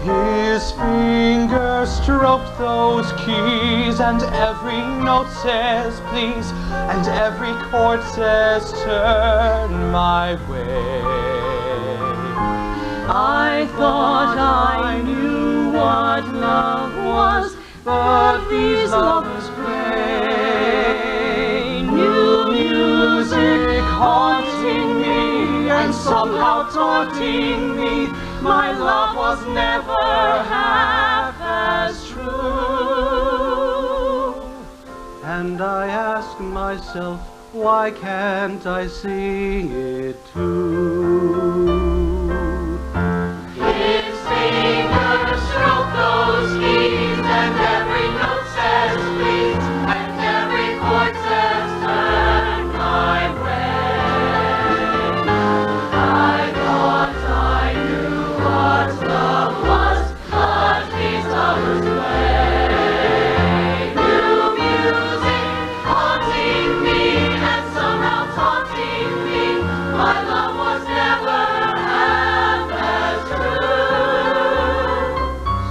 His fingers stroke those keys, and every note says please, and every chord says turn my way. I thought I knew what love was, but these lovers play new music, haunting me and somehow taunting me. My love was never half as true. And I ask myself, why can't I sing it too? His fingers stroke those keys, and every note says please, and every chord says turn my way. I thought I knew what love was, but these lovers play new music, haunting me and somehow taunting me. My love was never half as true.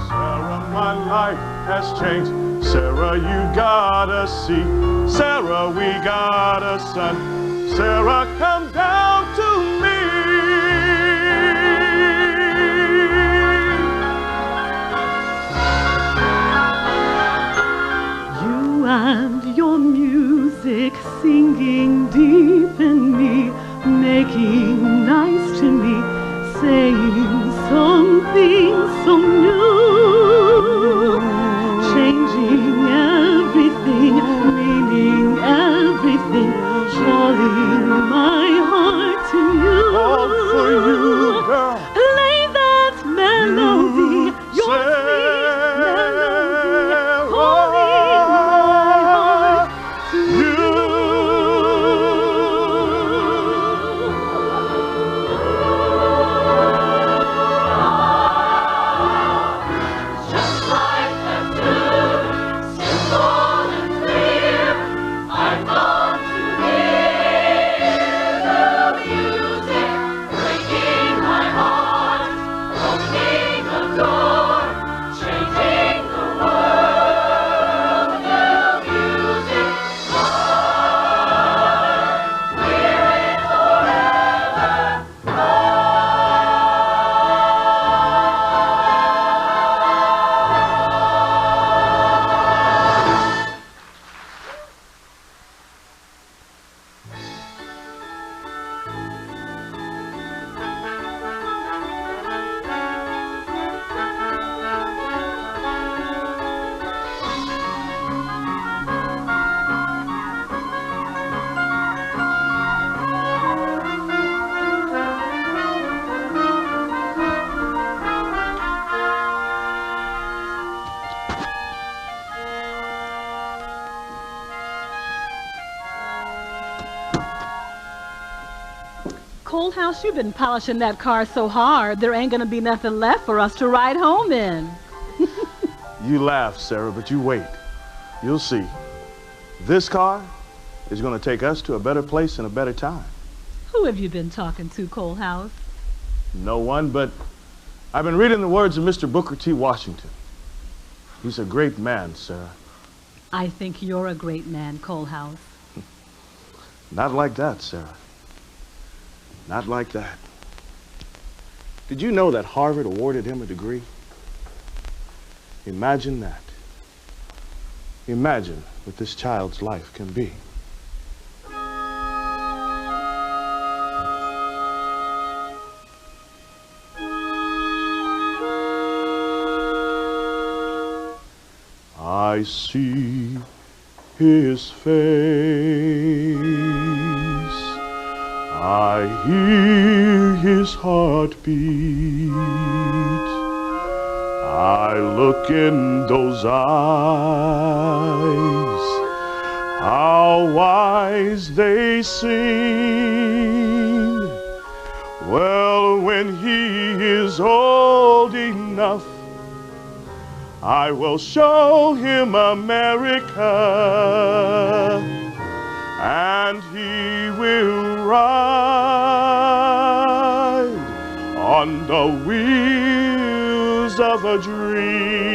Sarah, my life has changed. Sarah, you got a seat. Sarah, we got a son. Sarah, come down to me. You and your music singing deep in me, making nice to me, saying something so new, changing everything, meaning everything, calling my heart to you. All for you, girl. Play that melody, your sweet melody, calling my heart to you. Just like the tune, simple and clear, I've come to hear the music, breaking my heart, opening the door, changing the world. New music, hear it Coldhouse, you've been polishing that car so hard, there ain't gonna be nothing left for us to ride home in. You laugh, Sarah, but you wait. You'll see. This car is going to take us to a better place and a better time. Who have you been talking to, Coldhouse? No one, but I've been reading the words of Mr. Booker T. Washington. He's a great man, Sarah. I think you're a great man, Coldhouse. Not like that, Sarah. Not like that. Did you know that Harvard awarded him a degree? Imagine that. Imagine what this child's life can be. I see his face. I hear his heartbeat. I look in those eyes, how wise they seem. Well, when he is is old enough, I will show him America, and he will ride on the wheels of a dream.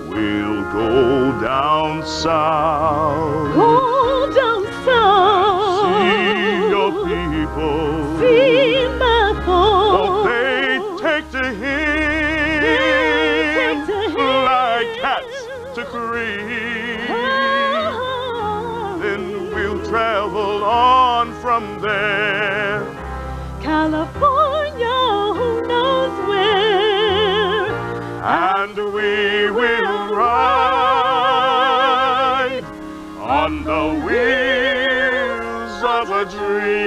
We'll go down south. Go down south. See your people. See my folks. Oh, they take to him like cats to cream. Then we'll travel on from there. California, who knows where. And we will ride on the wheels of a dream.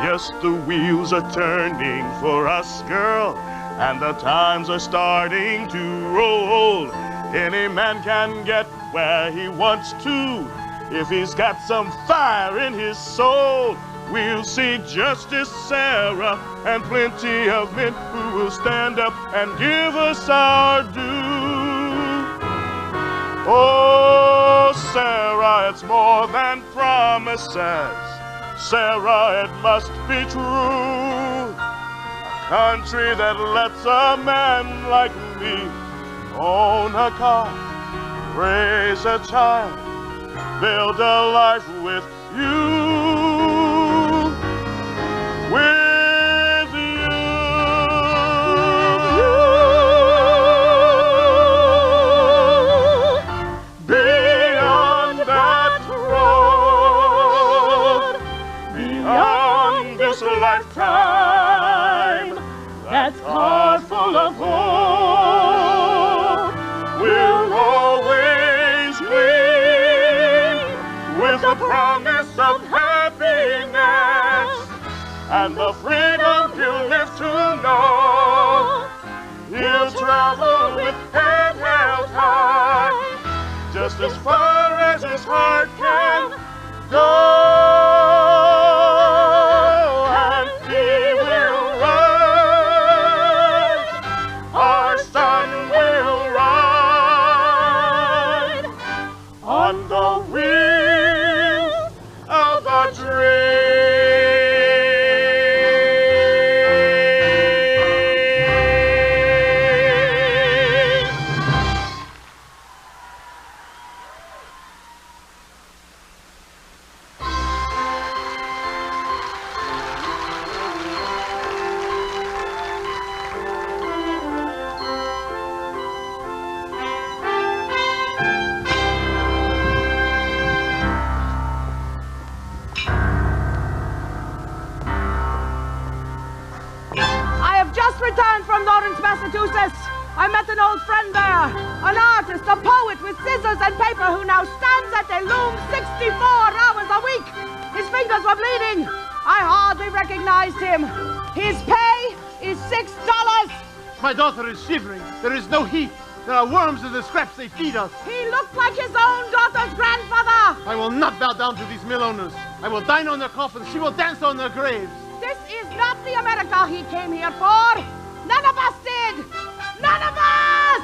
Yes, the wheels are turning for us, girl, and the times are starting to roll. Any man can get where he wants to if he's got some fire in his soul. We'll see Justice Sarah and plenty of men who will stand up and give us our due. Oh, Sarah, it's more than promises. Sarah, it must be true. A country that lets a man like me own a car, raise a child, build a life with you. With you. Beyond that road, beyond this lifetime, that's heart full of hope, we'll always gleam with the promise of happiness and the freedom he'll live to know. He'll travel with head held high, just as far as his heart can go. And he will ride, our son will ride on the wheels of a dream. Returned from Lawrence, Massachusetts. I met an old friend there, an artist, a poet with scissors and paper who now stands at a loom 64 hours a week. His fingers were bleeding. I hardly recognized him. His pay is $6. My daughter is shivering. There is no heat. There are worms in the scraps they feed us. He looked like his own daughter's grandfather. I will not bow down to these mill owners. I will dine on their coffins. She will dance on their graves. This is not the America he came here for. None of us did. None of us!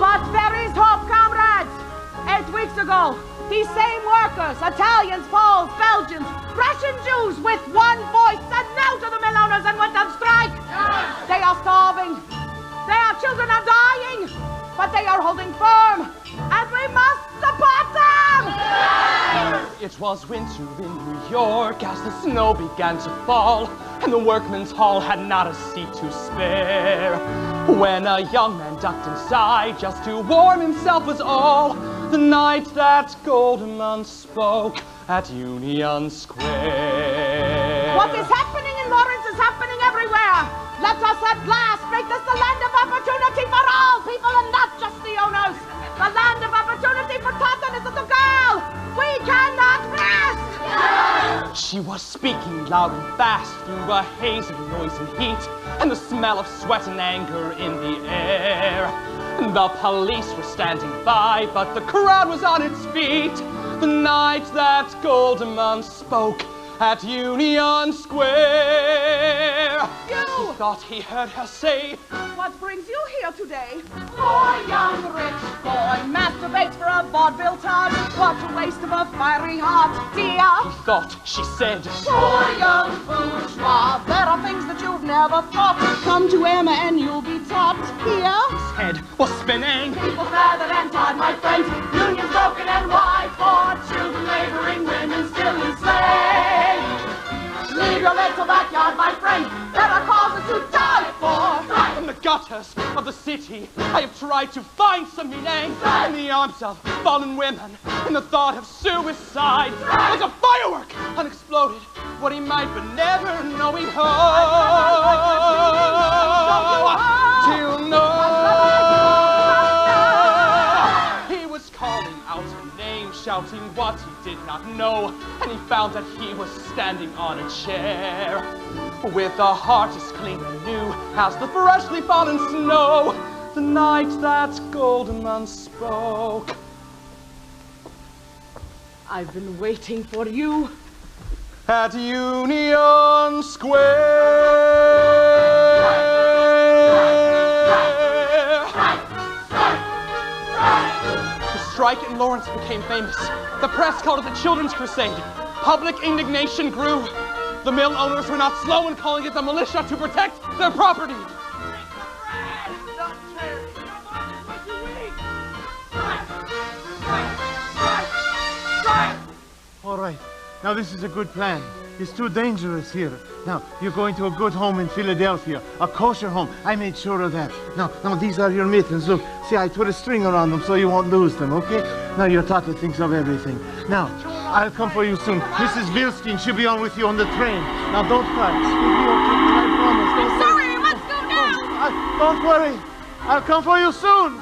But there is hope, comrades. 8 weeks ago, these same workers, Italians, Poles, Belgians, Russian Jews, with one voice said no to the mill owners and went on strike. They are starving. Their children are dying. But they are holding firm. And we must support them! It was winter in New York as the snow began to fall, and the workman's hall had not a seat to spare. When a young man ducked inside just to warm himself was all, the night that Goldman spoke at Union Square. What is happening in Lawrence is happening everywhere. Let us at last make this the land of opportunity for all people and not just the owners. The land of opportunity for Tata and his little girl. We cannot rest. She was speaking loud and fast through a haze of noise and heat, and the smell of sweat and anger in the air. The police were standing by, but the crowd was on its feet. The night that Goldman spoke at Union Square. You! He thought he heard her say, What brings you here today? Poor young rich boy masturbates for a vaudeville tart. What a waste of a fiery heart, dear. He thought she said, Poor young bourgeois, there are things that you've never thought. Come to Emma and you'll be taught here. His head was spinning. People feathered and tied, my friends. Unions broken and wide. For children, laboring women still enslaved. Leave your little backyard, my friend. There are causes to die for. From the gutters of the city, I have tried to find some meaning in the arms of fallen women, in the thought of suicide. Like a firework, unexploded, what he might, but never knowing how to know. He was calling out her name, shouting what he did not know, and he found that he was standing on a chair with a heart as clean and new as the freshly fallen snow. The night that Goldman spoke. I've been waiting for you. At Union Square. The strike in Lawrence became famous. The press called it the Children's Crusade. Public indignation grew. The mill owners were not slow in calling it the militia to protect their property. All right. Now, this is a good plan. It's too dangerous here. Now, you're going to a good home in Philadelphia, a kosher home. I made sure of that. Now, these are your mittens. Look, see, I put a string around them so you won't lose them, okay? Now, your tata thinks of everything. Now, I'll come for you soon. Mrs. Vilstein, she'll be on with you on the train. Now, don't cry. You'll be okay, I promise. I'm sorry, I must go now. Don't worry. I'll come for you soon.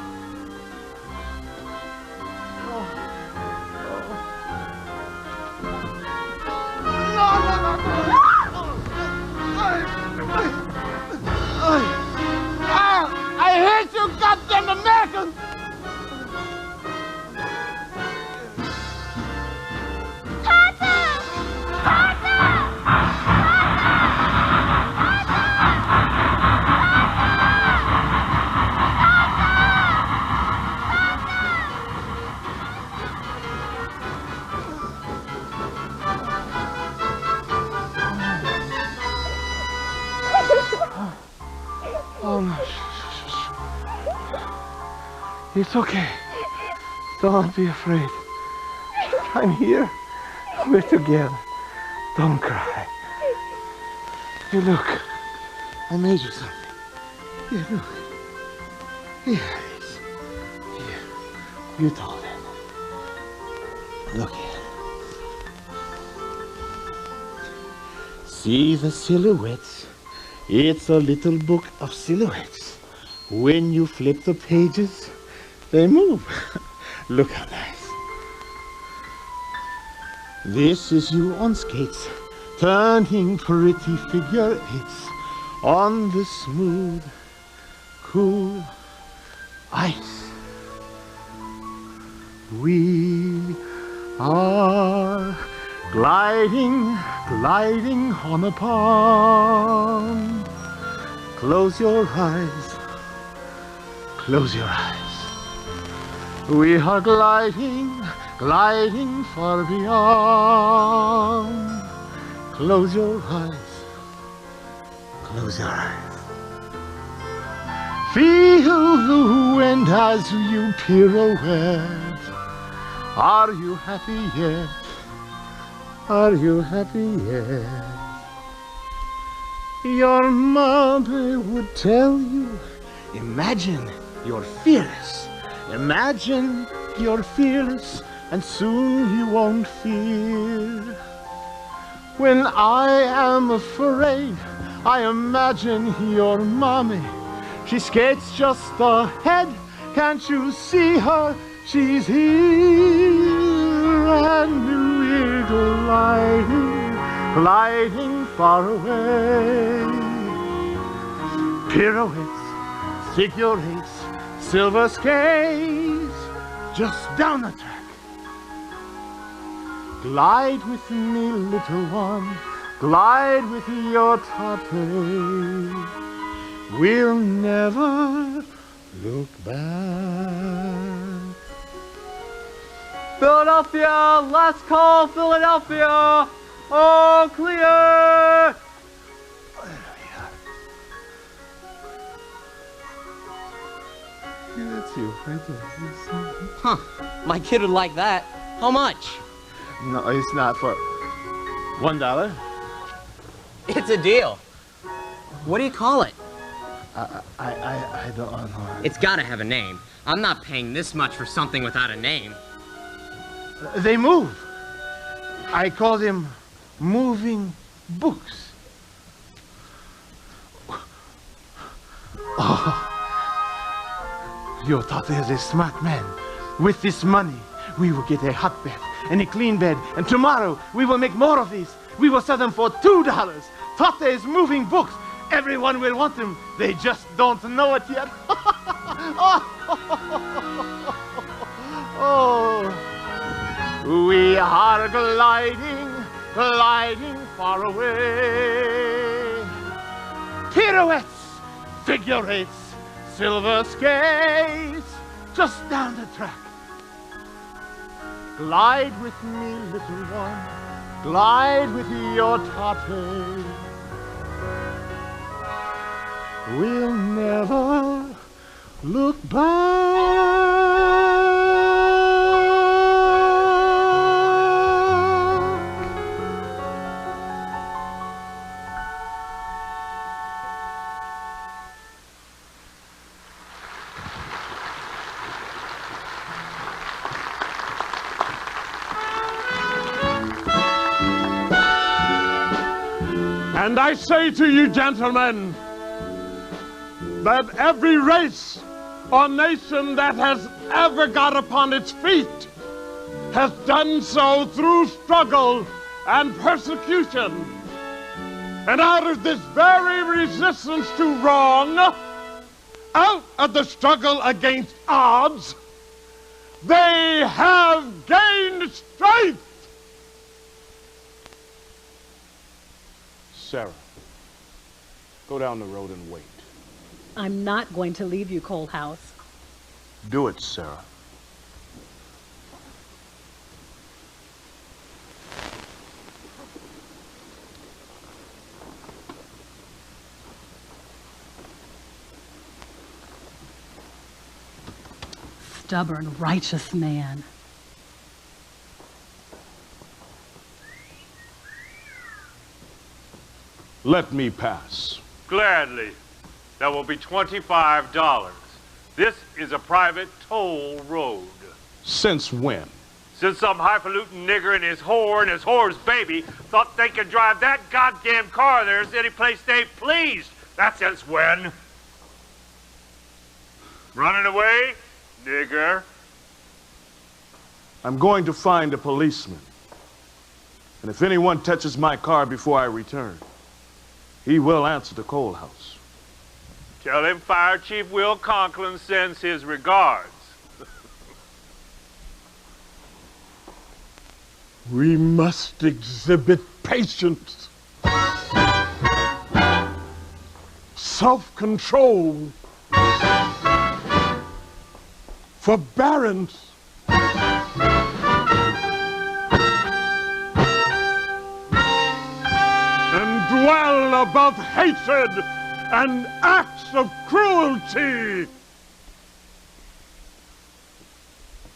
I hate you goddamn Americans! Oh, no. It's okay. Don't be afraid. I'm here. We're together. Don't cry. Here, look. I made you something. Here, look. Here it is. Here. You told it. Look here. See the silhouettes? It's a little book of silhouettes. When you flip the pages, they move. Look how nice. This is you on skates, turning pretty figure eights on the smooth, cool ice. We are gliding on a pond. Close your eyes, close your eyes. We are gliding far beyond. Close your eyes, close your eyes. Feel the wind as you pirouette. Are you happy yet? Are you happy yet? Your mother would tell you, imagine you're fearless. Imagine you're fearless, and soon you won't fear. When I am afraid, I imagine your mommy. She skates just ahead, can't you see her? She's here, and we're gliding, gliding far away. Pirouettes, figure eights, silver skates, just down the track. Glide with me, little one, glide with your Tate. We'll never look back. Philadelphia, last call, Philadelphia. All clear. Yeah, that's you, right there. Huh. My kid would like that. How much? No, it's not for $1. It's a deal. What do you call it? I don't know. It's gotta have a name. I'm not paying this much for something without a name. They move. I call them moving books. Oh. Your Tate is a smart man. With this money, we will get a hot bed and a clean bed, and tomorrow we will make more of these. We will sell them for $2. Tate's moving books. Everyone will want them. They just don't know it yet. Oh, we are gliding, gliding far away. Pirouettes, figure eights, silver skates, just down the track. Glide with me, little one, glide with your Tate. We'll never look back. And I say to you, gentlemen, that every race or nation that has ever got upon its feet has done so through struggle and persecution. And out of this very resistance to wrong, out of the struggle against odds, they have gained strength. Sarah, go down the road and wait. I'm not going to leave you, Coalhouse. Do it, Sarah. Stubborn, righteous man. Let me pass. Gladly. That will be $25. This is a private toll road. Since when? Since some highfalutin nigger and his whore's baby thought they could drive that goddamn car of theirs any place they pleased. That's since when. Running away, nigger? I'm going to find a policeman. And if anyone touches my car before I return, he will answer the Coalhouse. Tell him Fire Chief Will Conklin sends his regards. We must exhibit patience, self-control, forbearance, and dwell above hatred and acts of cruelty.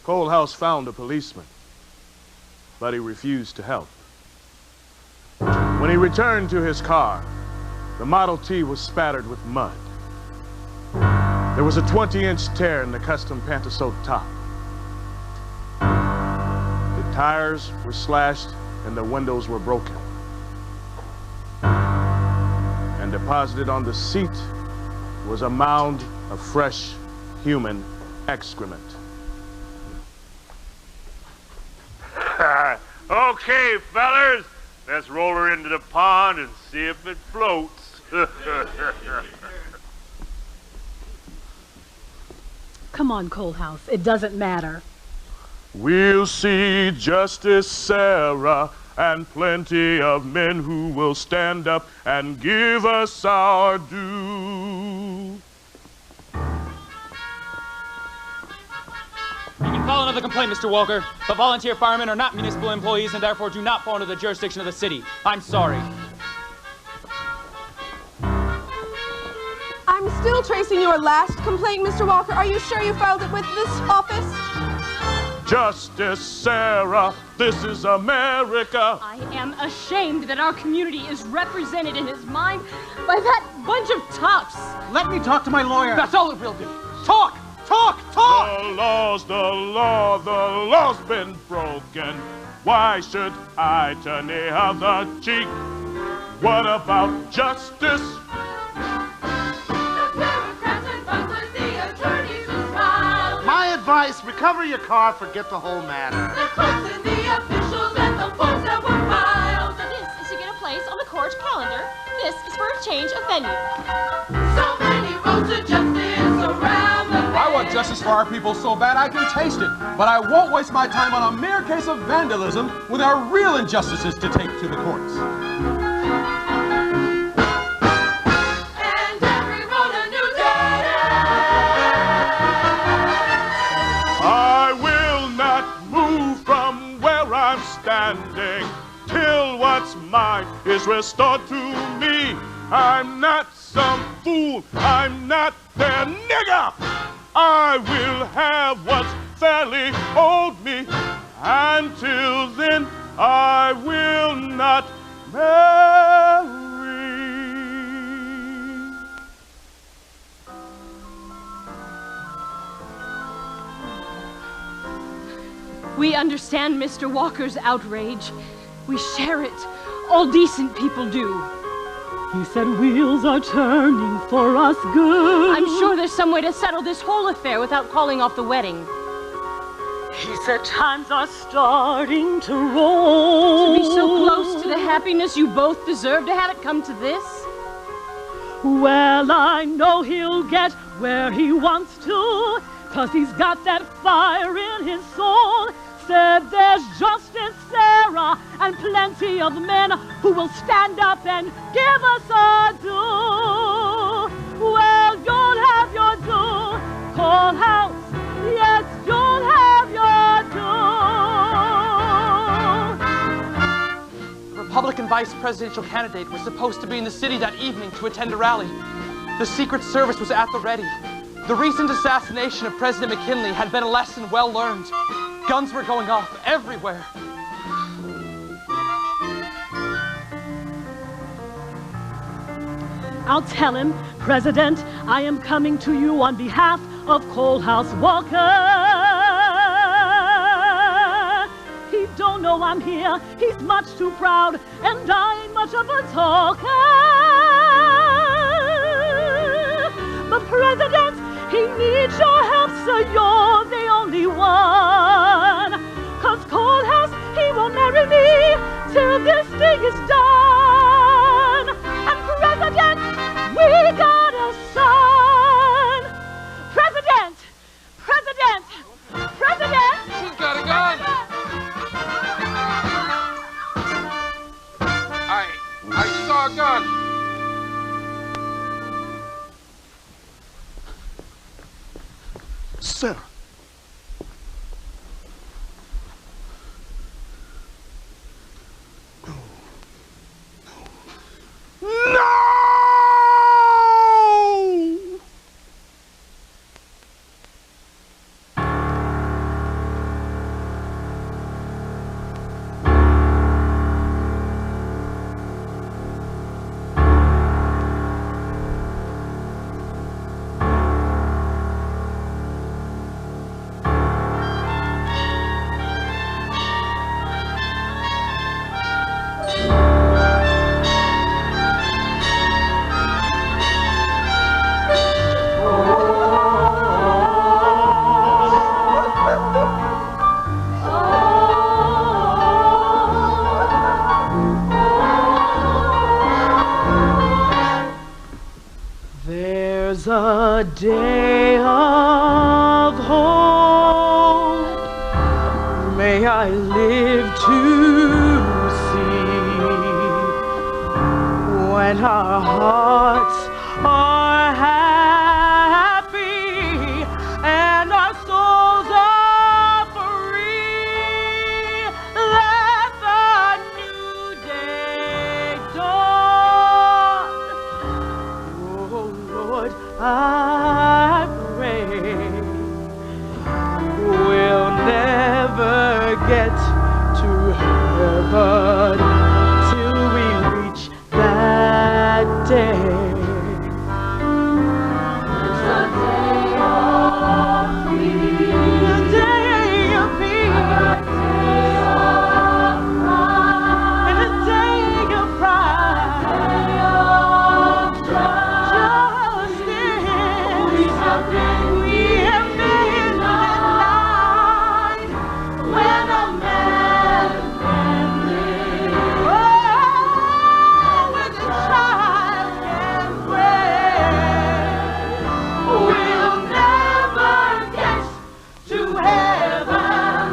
Coalhouse found a policeman, but he refused to help. When he returned to his car, the Model T was spattered with mud. There was a 20-inch tear in the custom Pantasote top. The tires were slashed and the windows were broken. And deposited on the seat was a mound of fresh human excrement. Okay, fellers, Let's roll her into the pond and see if it floats. Come on, Coalhouse. It doesn't matter. We'll see Justice Sarah and plenty of men who will stand up and give us our due. You can file another complaint, Mr. Walker, but volunteer firemen are not municipal employees and therefore do not fall under the jurisdiction of the city. I'm sorry. I'm still tracing your last complaint, Mr. Walker. Are you sure you filed it with this office? Justice Sarah, this is America. I am ashamed that our community is represented in his mind by that bunch of toughs. Let me talk to my lawyer. That's all it will do. Talk! Talk! Talk! The law's been broken. Why should I turn the other cheek? What about justice? My advice, recover your car, forget the whole matter. The clerks and the officials and the forms that were filed. This is to get a place on the court calendar. This is for a change of venue. So many roads to justice around the I want justice for our people so bad I can taste it, but I won't waste my time on a mere case of vandalism when there are real injustices to take to the courts. And every road a new day. I will not move from where I'm standing till what's mine is restored to me. I'm not some fool, I'm not their nigger. I will have what's fairly owed me. Until then, I will not marry. We understand Mr. Walker's outrage. We share it. All decent people do. He said wheels are turning for us good. I'm sure there's some way to settle this whole affair without calling off the wedding. He said times are starting to roll. To be so close to the happiness you both deserve, to have it come to this? Well, I know he'll get where he wants to, 'cause he's got that fire in his soul. Said there's justice, Sarah, and plenty of men who will stand up and give us our due. Well, you'll have your due, Coalhouse. Yes, you'll have your due. The Republican vice presidential candidate was supposed to be in the city that evening to attend a rally. The Secret Service was at the ready. The recent assassination of President McKinley had been a lesson well learned. Guns were going off everywhere. I'll tell him, President, I am coming to you on behalf of Coalhouse Walker. He don't know I'm here. He's much too proud, and I ain't much of a talker. But President, he needs your help, sir. You're the only one. 'Cause Coalhouse, he won't marry me till this thing is done. And President, we got a son. President! President! President! She's got a gun! I saw a gun. Sarah. No! a day of hope. May I live to see when our hearts are happy and our souls are free. Let the new day dawn. Oh Lord, I pray we'll never get to heaven till we reach that day. It's a day of peace, a day of peace, a day of pride, and a day of pride. Justice, we have been denied when a man can live. Oh, when the child can pray. We'll never get to heaven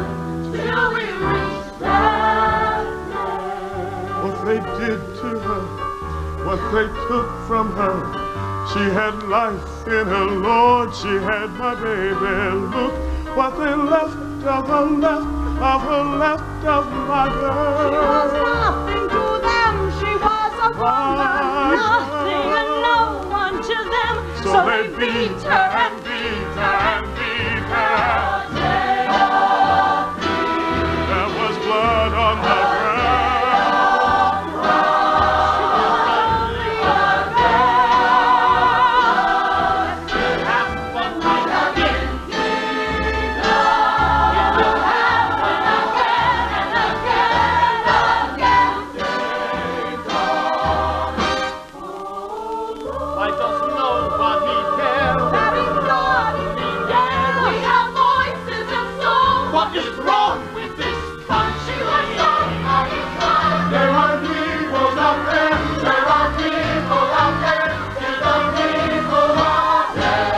till we reach that day. What they did to her, what they took from her. She had life in her, Lord, she had my baby. Look what they left of her, left of her, left of my girl. She was nothing to them, she was a woman, nothing and no one to them. So they beat her and beat her and beat her. There was blood on the ground. Why does nobody care? We have voices and songs. What is wrong with this country? There are people out there, there are people out there, and the people out there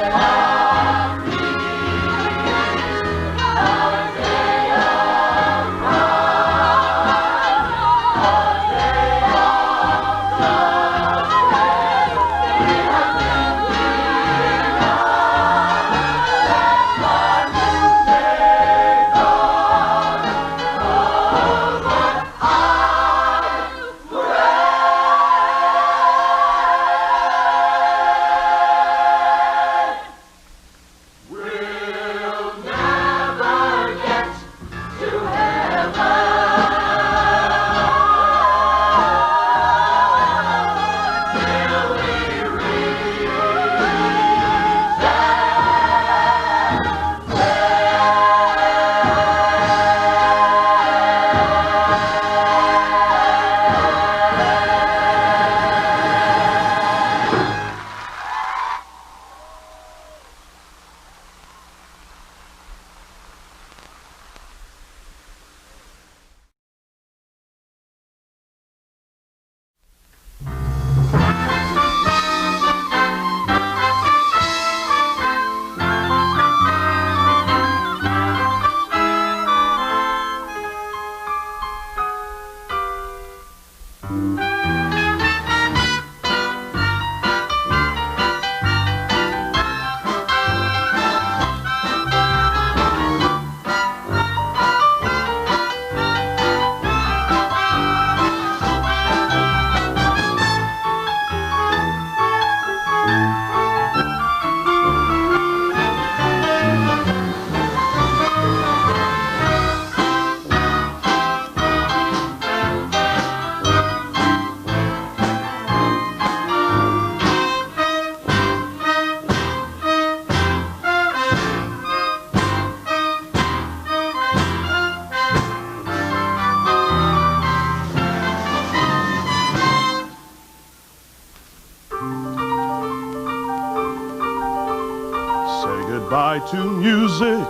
are goodbye to music.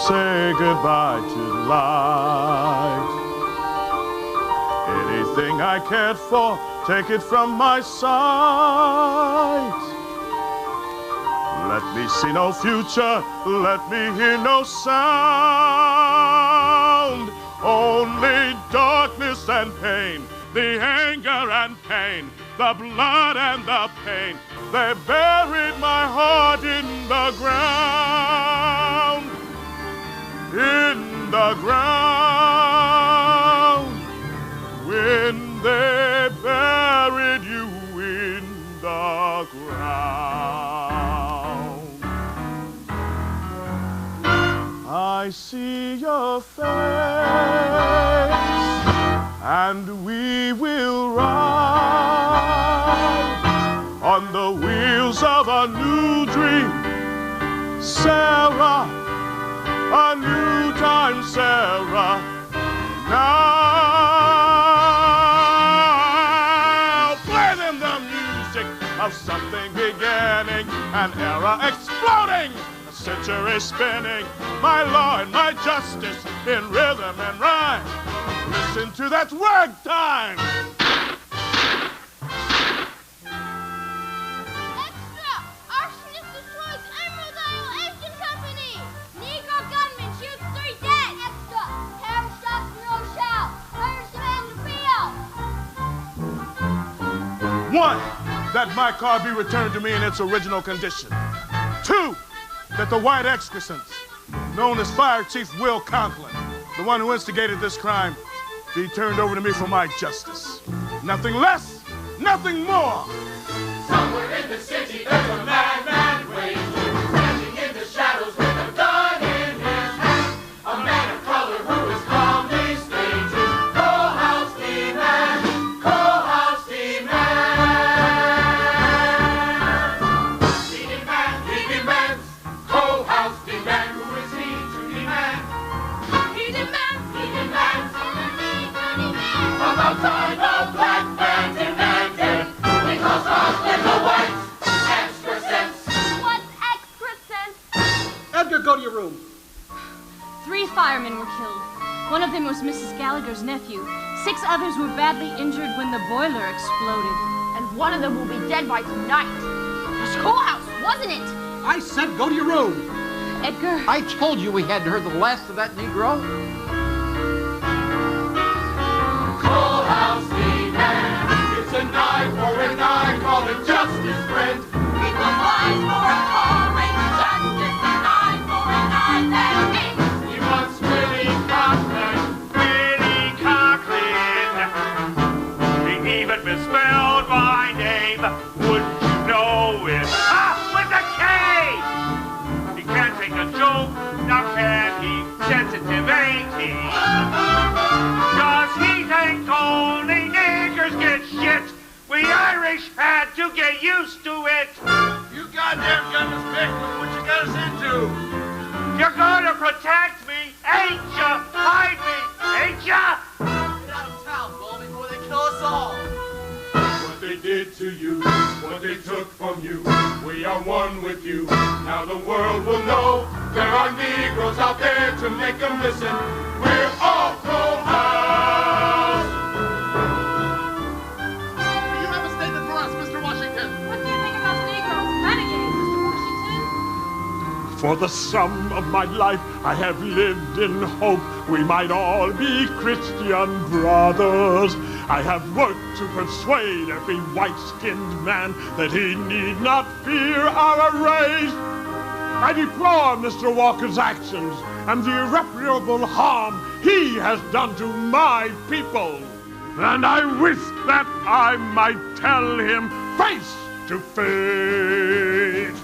Say goodbye to light. Anything I cared for, take it from my sight. Let me see no future, let me hear no sound. Only darkness and pain, the anger and pain, the blood and the pain. They buried my heart in the ground. In the ground. When they buried you in the ground. I see your face, and we will ride on the wheels of a new dream. Sarah, a new time, Sarah, now play them the music of something beginning, an era exploding, a century spinning, my law and my justice in rhythm and rhyme. Listen to that ragtime. Extra! Arsonist destroys Emerald Isle Engine Company! Negro gunman shoots 3 dead! Extra! Terror shots in Rochelle! Murders demand appeal! 1, that my car be returned to me in its original condition. 2, that the white excrescence, known as Fire Chief Will Conklin, the one who instigated this crime, be turned over to me for my justice. Nothing less, nothing more. Somewhere in the city there's a madman waiting, standing in the shadows with a gun in his hand. A man of color who is calmly stating, Coalhouse demand, Coalhouse demand. He demands, Coalhouse demand. Who is he to demand? He demands, about time a black man demanded, because us little whites, excrescence. What's excrescence? Edgar, go to your room. 3 firemen were killed. One of them was Mrs. Gallagher's nephew. 6 others were badly injured when the boiler exploded. And one of them will be dead by tonight. The schoolhouse, wasn't it? I said go to your room. Edgar. I told you we hadn't heard the last of that Negro. Coalhouse demand. It's an eye for an eye, call it justice, friend. Equal lies for a calling, justice, an eye for an eye, that ain't. He wants Willie Conklin. Willie Conklin. He even misspelled my name. Wouldn't you know it? Ah, with a K! He can't take a joke, now can he? Sensitive, ain't he? Does he think only niggers get shit? We Irish had to get used to it. You goddamn got us picked. Look what you got us into. You're gonna protect me, ain't ya? Hide me, ain't ya? Get out of town, Bull, before they kill us all. What they did to you, what they took from you, we are one with you. Now the world will know there are Negroes out there to make them listen. We're all Coalhouse. Do you have a statement for us, Mr. Washington? What do you think about Negroes renegades, Mr. Washington? For the sum of my life I have lived in hope we might all be Christian brothers. I have worked to persuade every white-skinned man that he need not fear our race. I deplore Mr. Walker's actions and the irreparable harm he has done to my people. And I wish that I might tell him face to face.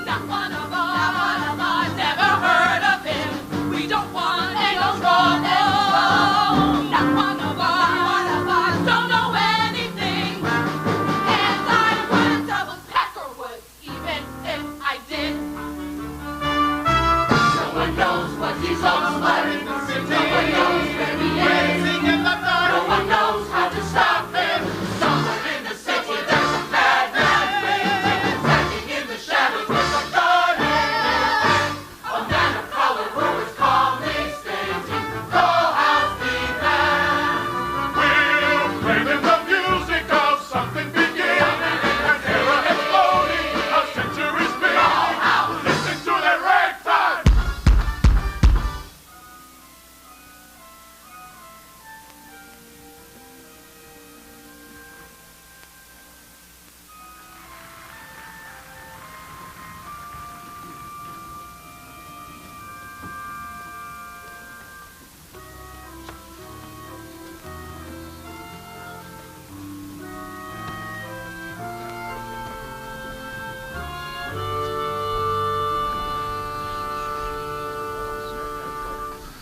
Not one of us never heard of him. We don't want no trouble. Not one of us don't know anything. And I wouldn't double Peckerwood even if I did. No one knows what he's all about in the city. No one knows where he is. No one knows how to stop him. Somewhere in the city there's a madman waiting, standing in the shadows with a gun in his hand. A man of color who is calmly stating, Coalhouse demand. We'll play them the music of something beginning, an era exploding, a century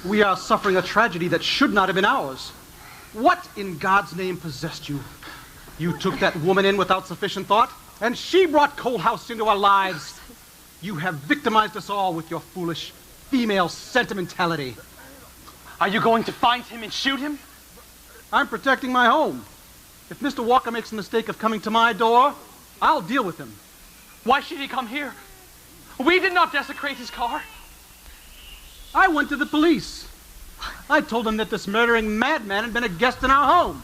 We are suffering a tragedy that should not have been ours. What in God's name possessed you? You took that woman in without sufficient thought, and she brought Coalhouse into our lives. You have victimized us all with your foolish female sentimentality. Are you going to find him and shoot him? I'm protecting my home. If Mr. Walker makes the mistake of coming to my door, I'll deal with him. Why should he come here? We did not desecrate his car. I went to the police. I told them that this murdering madman had been a guest in our home.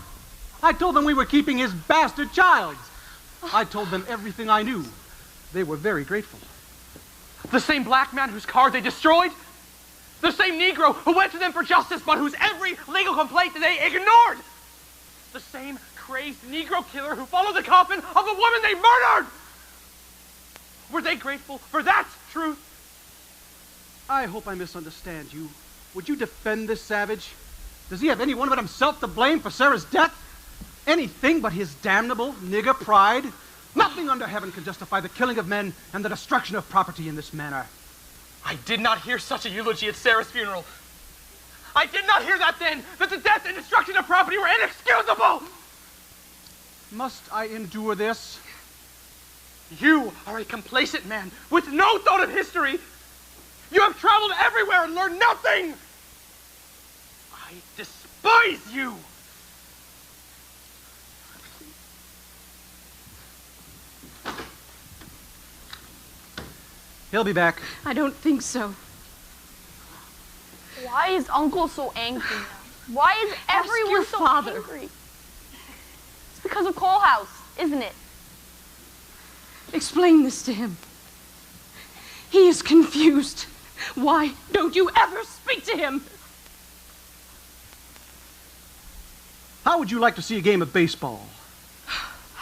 I told them we were keeping his bastard child. I told them everything I knew. They were very grateful. The same black man whose car they destroyed? The same Negro who went to them for justice but whose every legal complaint they ignored? The same crazed Negro killer who followed the coffin of the woman they murdered? Were they grateful for that truth? I hope I misunderstand you. Would you defend this savage? Does he have anyone but himself to blame for Sarah's death? Anything but his damnable nigger pride? Nothing under heaven can justify the killing of men and the destruction of property in this manner. I did not hear such a eulogy at Sarah's funeral. I did not hear that then, that the death and destruction of property were inexcusable! Must I endure this? You are a complacent man with no thought of history. You have traveled everywhere and learned nothing. I despise you. He'll be back. I don't think so. Why is Uncle so angry now? Why is everyone so angry? It's because of Coalhouse, isn't it? Explain this to him. He is confused. Why don't you ever speak to him? How would you like to see a game of baseball?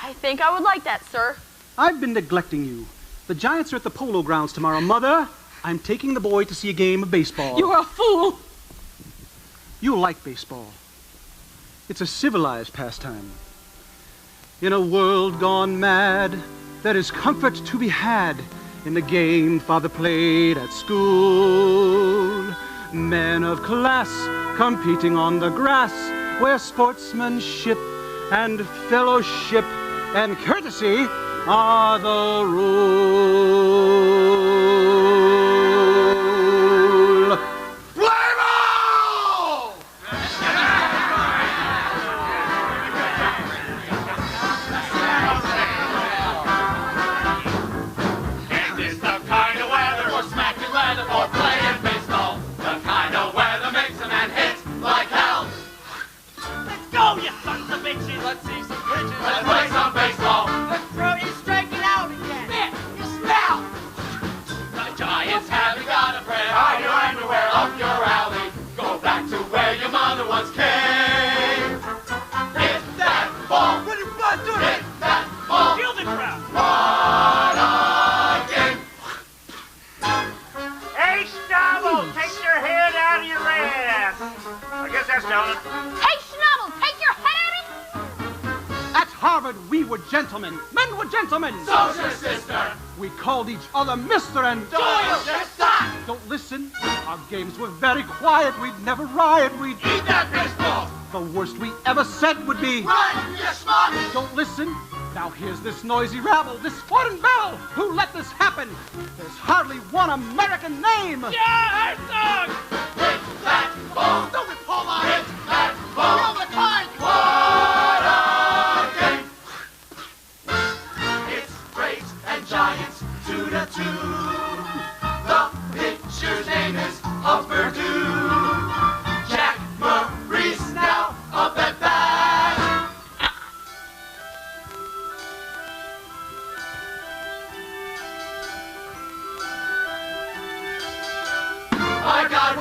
I think I would like that, sir. I've been neglecting you. The Giants are at the Polo Grounds tomorrow. Mother, I'm taking the boy to see a game of baseball. You're a fool. You'll like baseball. It's a civilized pastime. In a world gone mad, there is comfort to be had in the game Father played at school. Men of class competing on the grass, where sportsmanship and fellowship and courtesy are the rule. Play-ball! Ain't this the kind of weather for smacking leather for playing baseball? The kind of weather makes a man hit like hell. Let's go, you sons of bitches! Let's see some pitches. Let's play some baseball. Let's throw it and strike it out again. There, you smell! The Giants haven't got a prayer. Hide your underwear up your alley. Go back to where your mother once came. Hit that ball. Run your blood, do it! Hit that ball. Feel the crowd! What a game. Hey, Schnabel, take your head out of your ass! I guess that's telling it. Hey, Schnabel, take your head out of At Harvard, we were gentlemen. Men were gentlemen. So's your sister. We called each other Mr. and Doyle, just stop. Don't listen. Our games were very quiet. We'd never riot. We'd Eat that baseball. The worst we ever said would be Run, you schmuck. Don't listen. Now here's this noisy rabble, this foreign bell. Who let this happen? There's hardly one American name. Yeah, Herzog! Hit that ball. Don't be Paula! Hit that ball. You're on the card! What a game. It's Braves and Giants, 2-2. The pitcher's name is Humper Dew. Jack Maurice now up at bat. My God,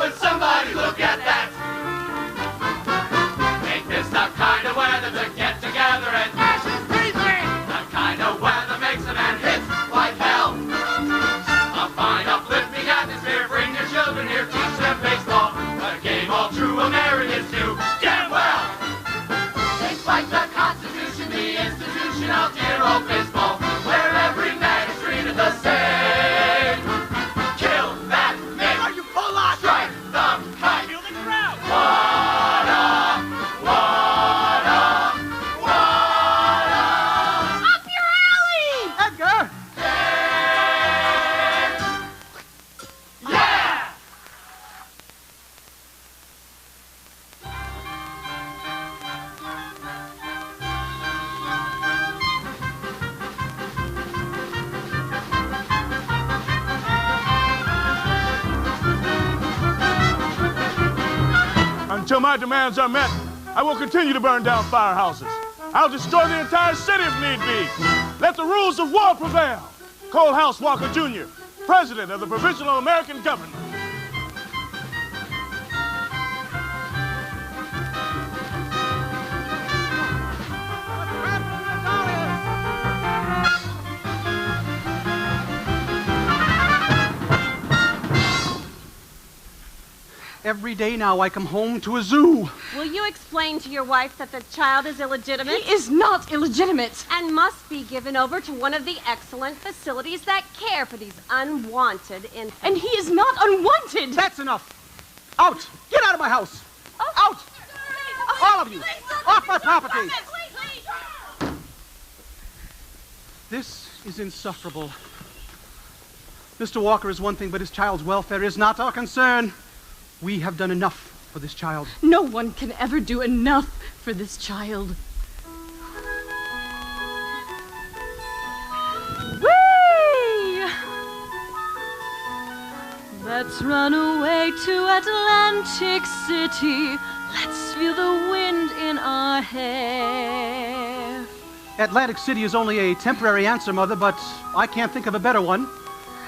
Until my demands are met, I will continue to burn down firehouses. I'll destroy the entire city if need be. Let the rules of war prevail. Cole House Walker Jr., President of the Provisional American Government. Every day now I come home to a zoo. Will you explain to your wife that the child is illegitimate? He is not illegitimate. And must be given over to one of the excellent facilities that care for these unwanted infants. And he is not unwanted. That's enough. Out! Get out of my house! Out! All of you! Off my property! This is insufferable. Mr. Walker is one thing, but his child's welfare is not our concern. We have done enough for this child. No one can ever do enough for this child. Whee! Let's run away to Atlantic City. Let's feel the wind in our hair. Atlantic City is only a temporary answer, Mother, but I can't think of a better one.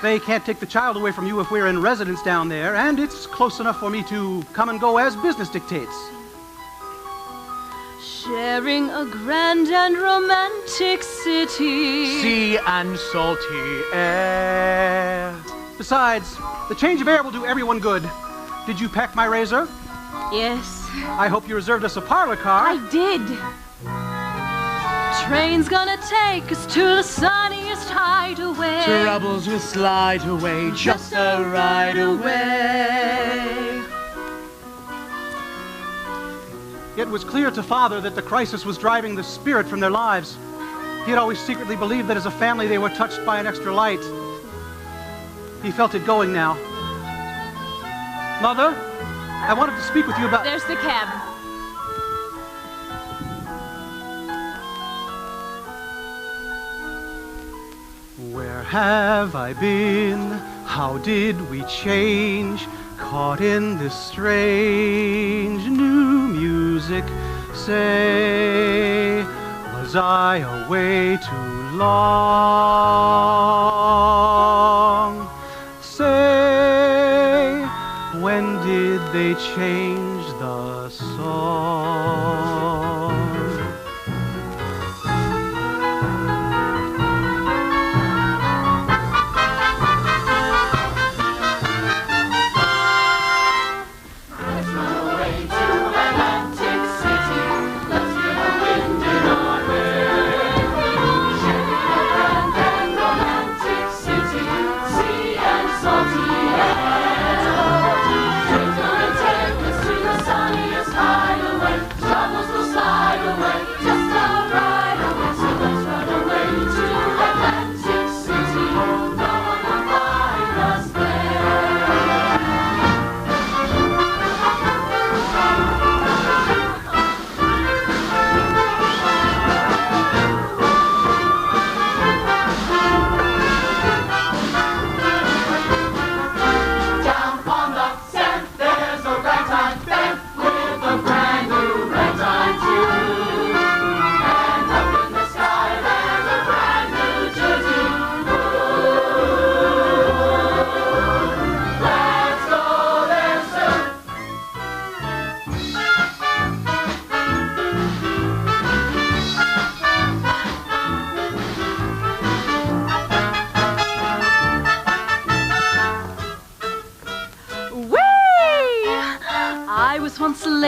They can't take the child away from you if we're in residence down there, and it's close enough for me to come and go as business dictates. Sharing a grand and romantic city. Sea and salty air. Besides, the change of air will do everyone good. Did you pack my razor? Yes. I hope you reserved us a parlor car. I did. Train's gonna take us to the sunniest hideaway. Troubles will slide away, just a ride away. It was clear to Father that the crisis was driving the spirit from their lives. He had always secretly believed that as a family they were touched by an extra light. He felt it going now. Mother, I wanted to speak with you about... There's the cab. Where have I been? How did we change? Caught in this strange new music. Say, was I away too long? Say, when did they change the song?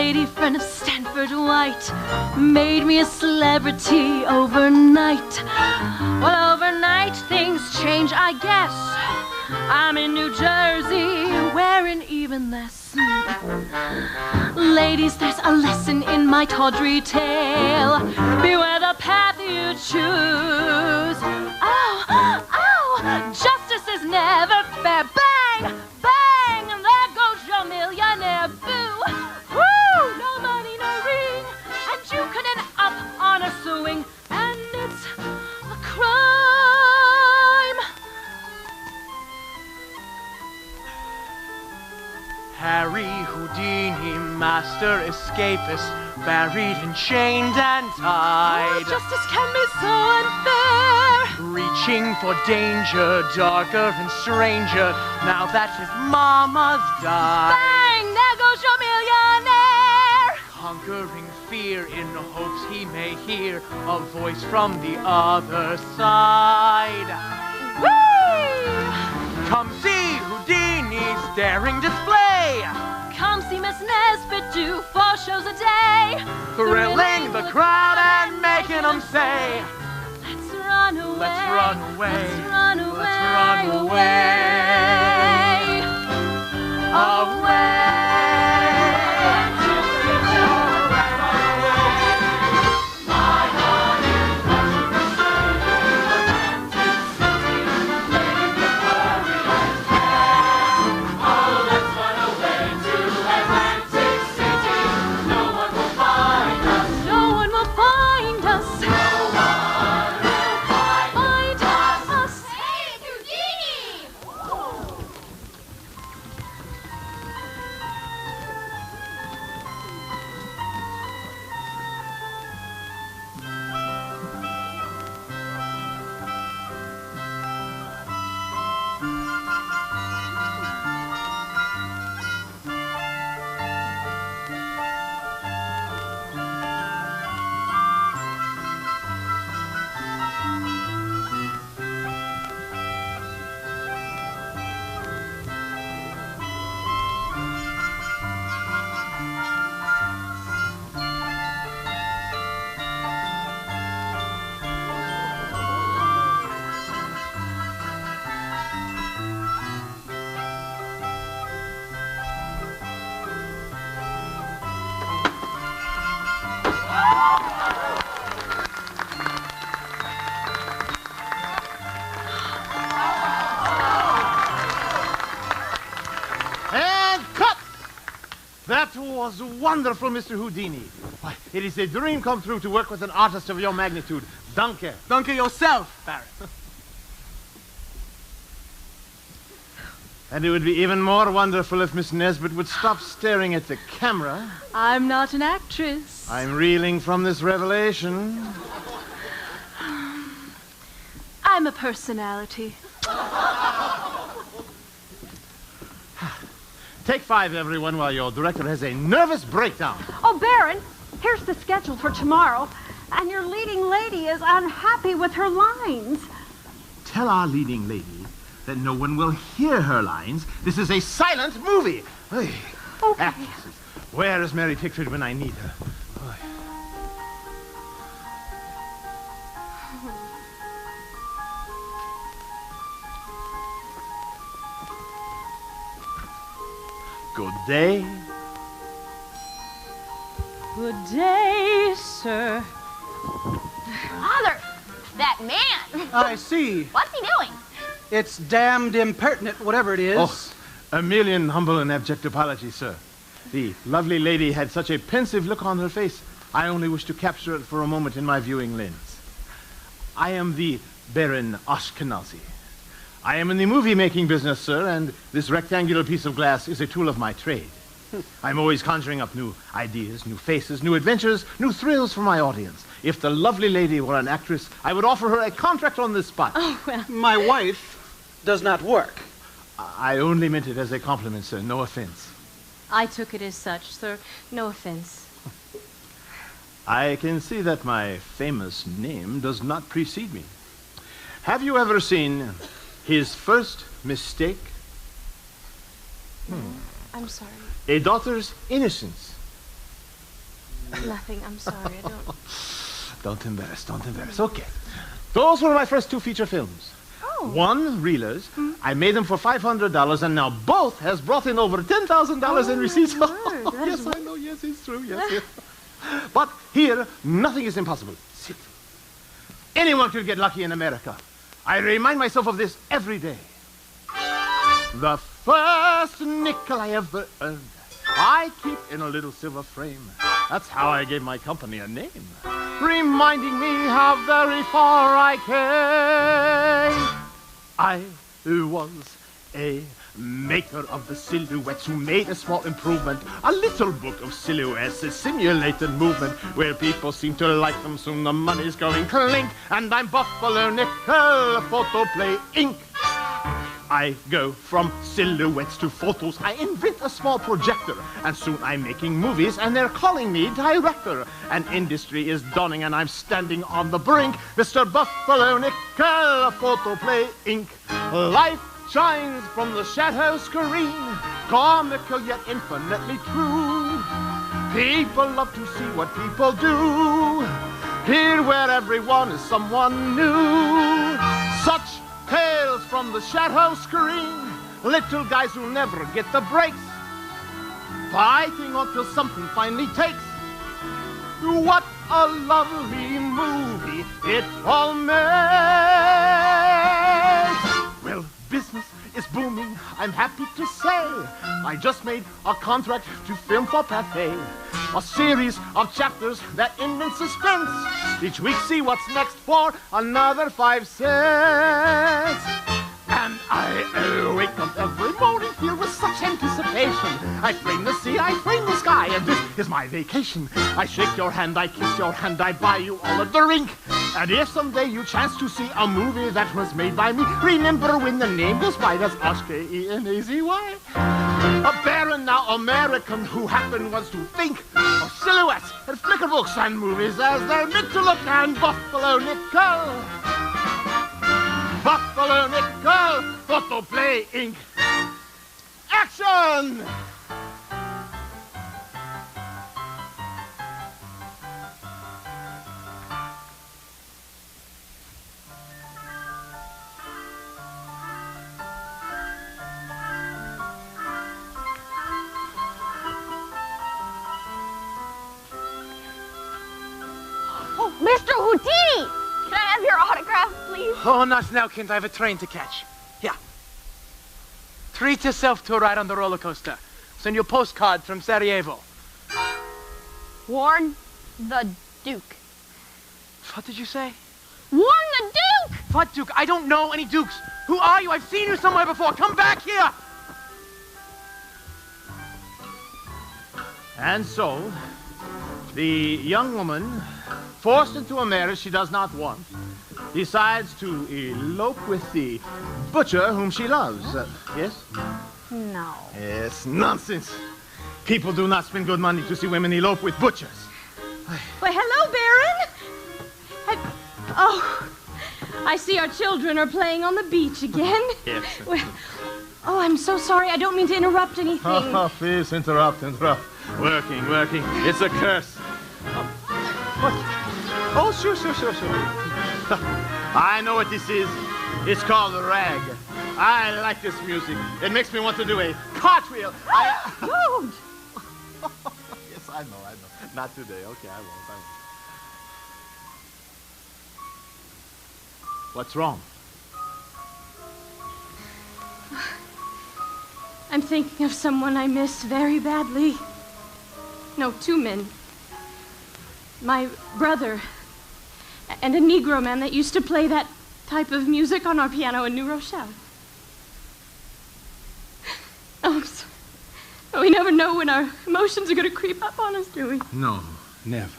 lady friend of Stanford White made me a celebrity overnight. Well, overnight things change, I guess. I'm in New Jersey, wearing even less. Ladies, there's a lesson in my tawdry tale. Beware the path you choose. Oh, oh, justice is never fair. Bang, bang, and there goes your millionaire boo. Woo, no money, no ring, and you could end up on a suing, and it's a crime. Harry, who Houdini, master escapist, buried and chained and tied. Justice can be so unfair. Reaching for danger, darker and stranger, now that his mama's died. Bang! There goes your millionaire. Conquering fear in hopes he may hear a voice from the other side. Whee! Come see Houdini's daring display. Come see Miss Nesbit do 4 shows a day. Thrilling the crowd and making them say, let's run away. Let's run away. Let's run away. Let's run away. Away. That was wonderful, Mr. Houdini. Why, it is a dream come true to work with an artist of your magnitude. Danke. Danke yourself, Baron. And it would be even more wonderful if Miss Nesbit would stop staring at the camera. I'm not an actress. I'm reeling from this revelation. I'm a personality. Take 5, everyone, while your director has a nervous breakdown. Oh, Baron, here's the schedule for tomorrow, and your leading lady is unhappy with her lines. Tell our leading lady that no one will hear her lines. This is a silent movie. Oy. Okay. Actresses. Where is Mary Pickford when I need her? Oy. Good day. Good day, sir. Father, that man. I see. What's he doing? It's damned impertinent, whatever it is. Oh, a million humble and abject apologies, sir. The lovely lady had such a pensive look on her face, I only wish to capture it for a moment in my viewing lens. I am the Baron Ashkenazi. I am in the movie-making business, sir, and this rectangular piece of glass is a tool of my trade. I'm always conjuring up new ideas, new faces, new adventures, new thrills for my audience. If the lovely lady were an actress, I would offer her a contract on this spot. Oh, well. My wife does not work. I only meant it as a compliment, sir. No offense. I took it as such, sir. No offense. I can see that my famous name does not precede me. Have you ever seen His First Mistake? I'm sorry. A Daughter's Innocence. Nothing. I'm sorry. I don't. Don't embarrass. Okay. Those were my first 2 feature films. Oh. One, reelers. I made them for $500, and now both has brought in over $10,000 in receipts. Yes, I know. Yes, it's true. Yes. But here, nothing is impossible. Sit. Anyone could get lucky in America. I remind myself of this every day. The first nickel I ever earned, I keep in a little silver frame. That's how I gave my company a name, reminding me how very far I came. I was A maker of the silhouettes who made a small improvement, a little book of silhouettes, a simulated movement where people seem to like them. Soon the money's going clink, and I'm Buffalo Nickel, Photoplay Inc. I go from silhouettes to photos. I invent a small projector, and soon I'm making movies, and they're calling me director. An industry is dawning, and I'm standing on the brink. Mr. Buffalo Nickel, Photoplay Inc. Life shines from the shadow screen, comical yet infinitely true. People love to see what people do, here where everyone is someone new. Such tales from the shadow screen, little guys who never get the breaks, fighting until something finally takes. What a lovely movie it all makes. Well, business is booming, I'm happy to say. I just made a contract to film for Pathé, a series of chapters that end in suspense. Each week see what's next for another 5 cents. And I wake up every morning filled with such anticipation. I frame the sea, I frame the sky, and this is my vacation. I shake your hand, I kiss your hand, I buy you all a drink. And if someday you chance to see a movie that was made by me, remember when the name goes by, that's Oshkenazy. A barren now American who happened once to think of silhouettes and flicker books and movies as they're meant to look. And Buffalo Nickel, Buffalo Nickel, Photoplay Inc. Action! Oh, Mr. Houdini! Can I have your autograph, please? Oh, not now, Kent. I have a train to catch. Yeah. Treat yourself to a ride on the roller coaster. Send you a postcard from Sarajevo. Warn the Duke. What did you say? Warn the Duke! What Duke? I don't know any Dukes. Who are you? I've seen you somewhere before. Come back here! And so, the young woman, forced into a marriage she does not want, decides to elope with the butcher whom she loves. Yes? No. Yes, nonsense. People do not spend good money to see women elope with butchers. Why, hello, Baron. Oh, I see our children are playing on the beach again. Yes. Well, oh, I'm so sorry. I don't mean to interrupt anything. Oh, please, interrupt. Working. It's a curse. What? Oh, sure. I know what this is. It's called a rag. I like this music. It makes me want to do a cartwheel. Rude! Yes, I know. Not today. Okay, I won't. What's wrong? I'm thinking of someone I miss very badly. No, 2 men. My brother and a Negro man that used to play that type of music on our piano in New Rochelle. Oh, I'm sorry. We never know when our emotions are going to creep up on us, do we? No, never.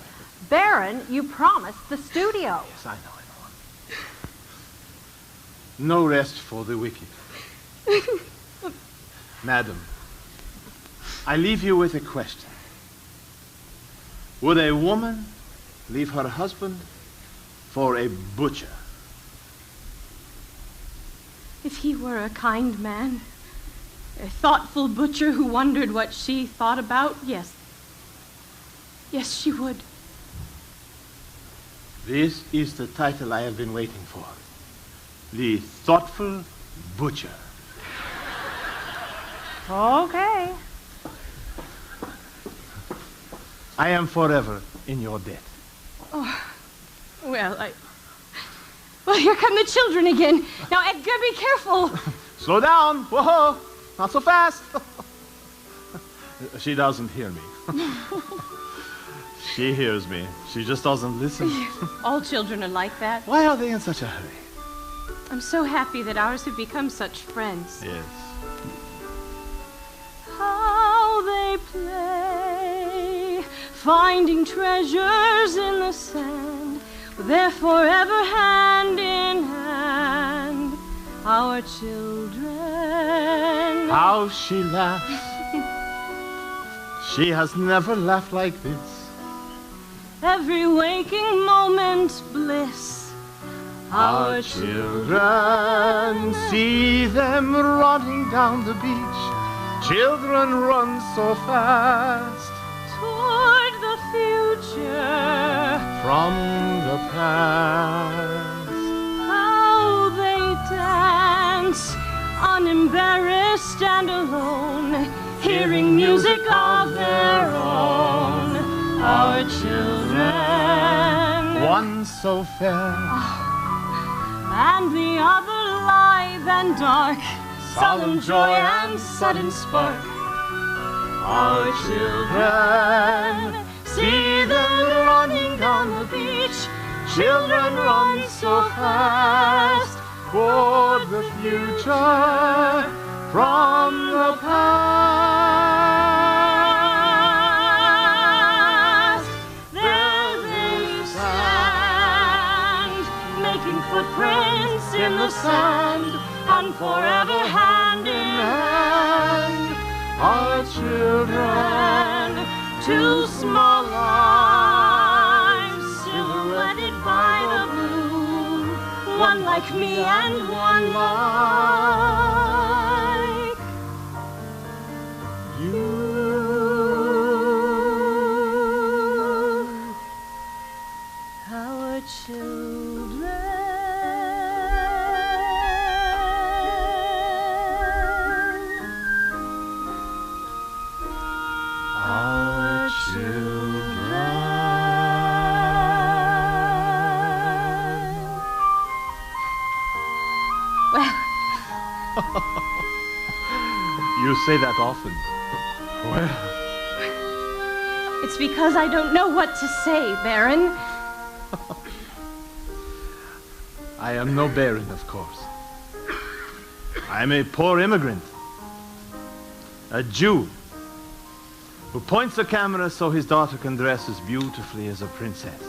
Baron, you promised the studio. Yes, I know. No rest for the wicked. Madam, I leave you with a question. Would a woman leave her husband for a butcher? If he were a kind man, a thoughtful butcher who wondered what she thought about, yes. Yes, she would. This is the title I have been waiting for. The Thoughtful Butcher. Okay. I am forever in your debt. Oh, well, Well, here come the children again. Now, Edgar, be careful. Slow down. Whoa, not so fast. She doesn't hear me. She hears me. She just doesn't listen. All children are like that. Why are they in such a hurry? I'm so happy that ours have become such friends. Yes. How they play, finding treasures in the sand. They're forever hand in hand, our children. How she laughs. She has never laughed like this. Every waking moment bliss, Our children, see them running down the beach. Children run so fast toward the future. from the past. How they dance, unembarrassed and alone, hearing music of their own. Our children, One so fair, and the other lithe and dark, solemn joy and sudden spark. our children, see them running down the beach. Children run so fast for the future from the past. There they stand, making footprints in the sand, and forever hand in hand. Our children, Two small lives silhouetted by the blue, one like me and one like you. Our children. our children. Well, You say that often. Well, it's because I don't know what to say, Baron. I am no baron, of course. I am a poor immigrant. A Jew who points the camera so his daughter can dress as beautifully as a princess.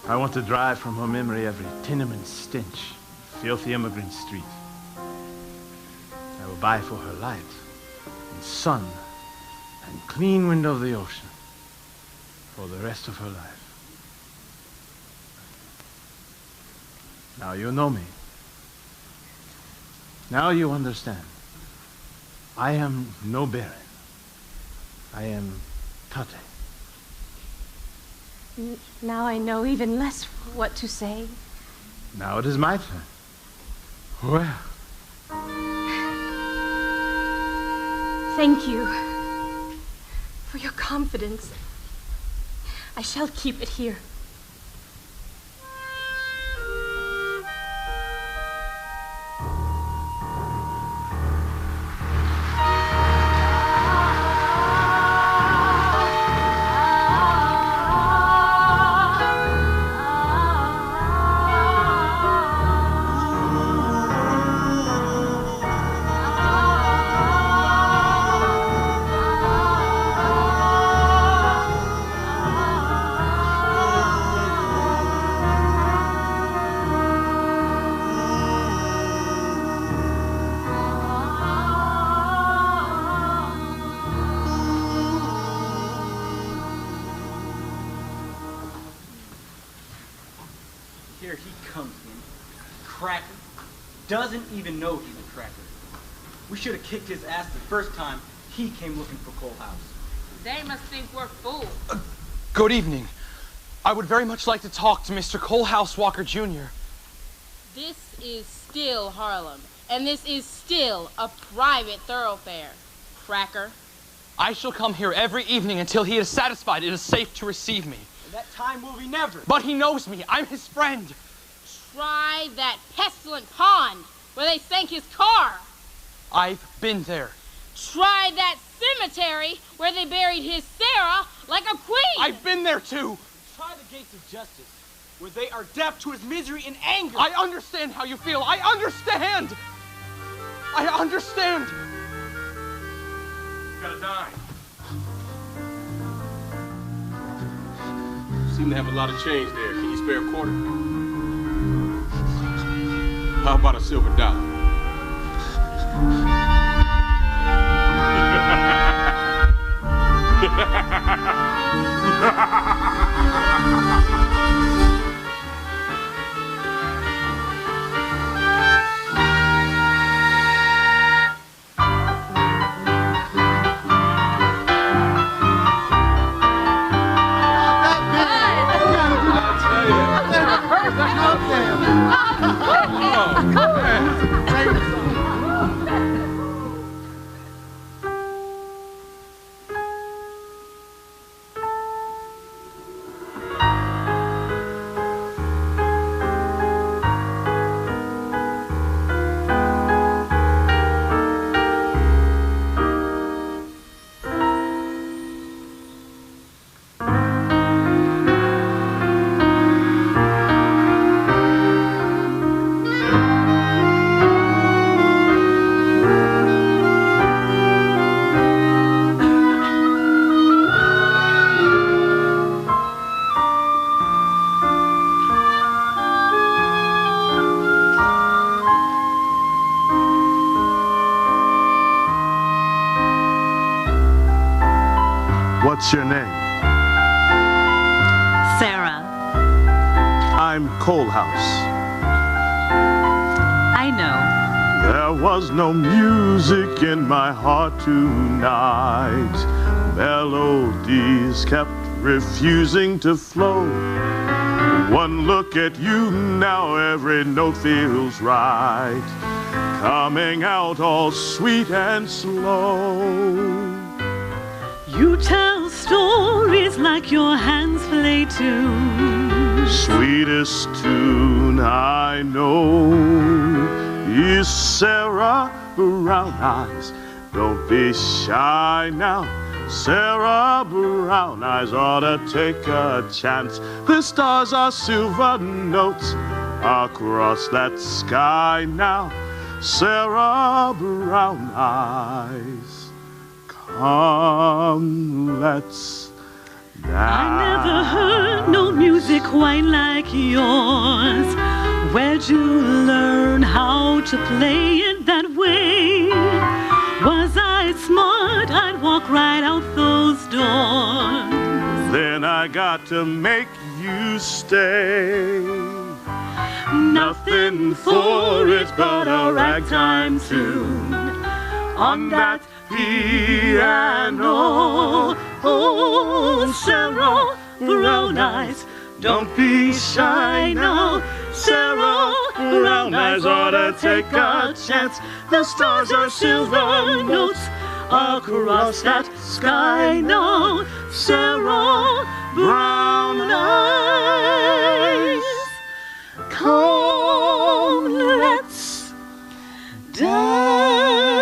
I want to drive from her memory every tenement stench, filthy immigrant street. I will buy for her light and sun and clean wind of the ocean for the rest of her life. Now you know me. Now you understand. I am no baron. I am Tate. Now I know even less what to say. Now it is my turn. Well, Thank you for your confidence. I shall keep it here. Here he comes in. Cracker. Doesn't even know he's a cracker. We should have kicked his ass the first time he came looking for Cole House. They must think we're fools. Good evening. I would very much like to talk to Mr. Colehouse Walker Jr. This is still Harlem, and this is still a private thoroughfare. Cracker. I shall come here every evening until he is satisfied it is safe to receive me. That time will be never. But he knows me. I'm his friend. Try that pestilent pond where they sank his car. I've been there. Try that cemetery where they buried his Sarah like a queen. I've been there too. Try the gates of justice where they are deaf to his misery and anger. I understand how you feel. I understand. I understand. You got a dime. You seem to have a lot of change there. Can you spare a quarter? How about a silver dollar? What's your name? Sarah. I'm Coalhouse. I know. There was no music in my heart tonight. Melodies kept refusing to flow. One look at you now, every note feels right. Coming out all sweet and slow. You tell stories like your hands play tune. Sweetest tune I know is Sarah Brown Eyes. Don't be shy now. Sarah Brown Eyes ought to take a chance. The stars are silver notes across that sky now. Sarah Brown Eyes. Come, let's dance. I never heard no music quite like yours. Where'd you learn how to play it that way? Was I smart? I'd walk right out those doors. Then I got to make you stay. Nothing for it but a ragtime tune on that piano. Oh, Sarah Brown Eyes, don't be shy now. Sarah Brown Eyes ought to take a chance. The stars are silver notes across that sky now. Sarah Brown Eyes, come, let's dance.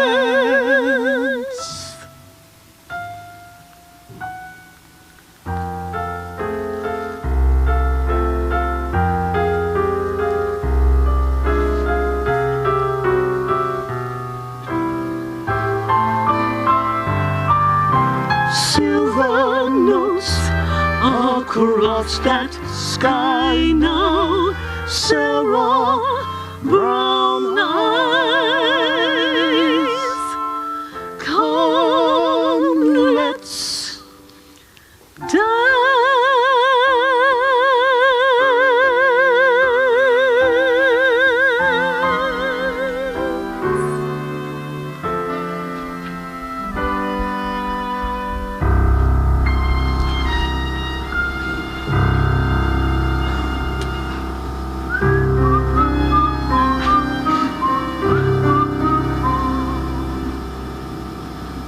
Silver notes across that sky now. Sarah Brown Eyes, come, let's dance.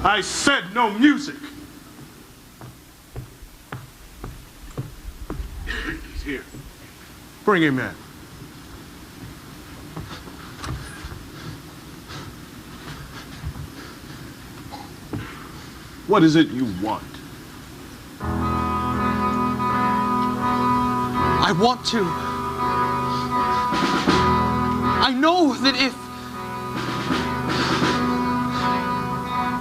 I said no music. He's here. Bring him in. What is it you want? I want to I know that if...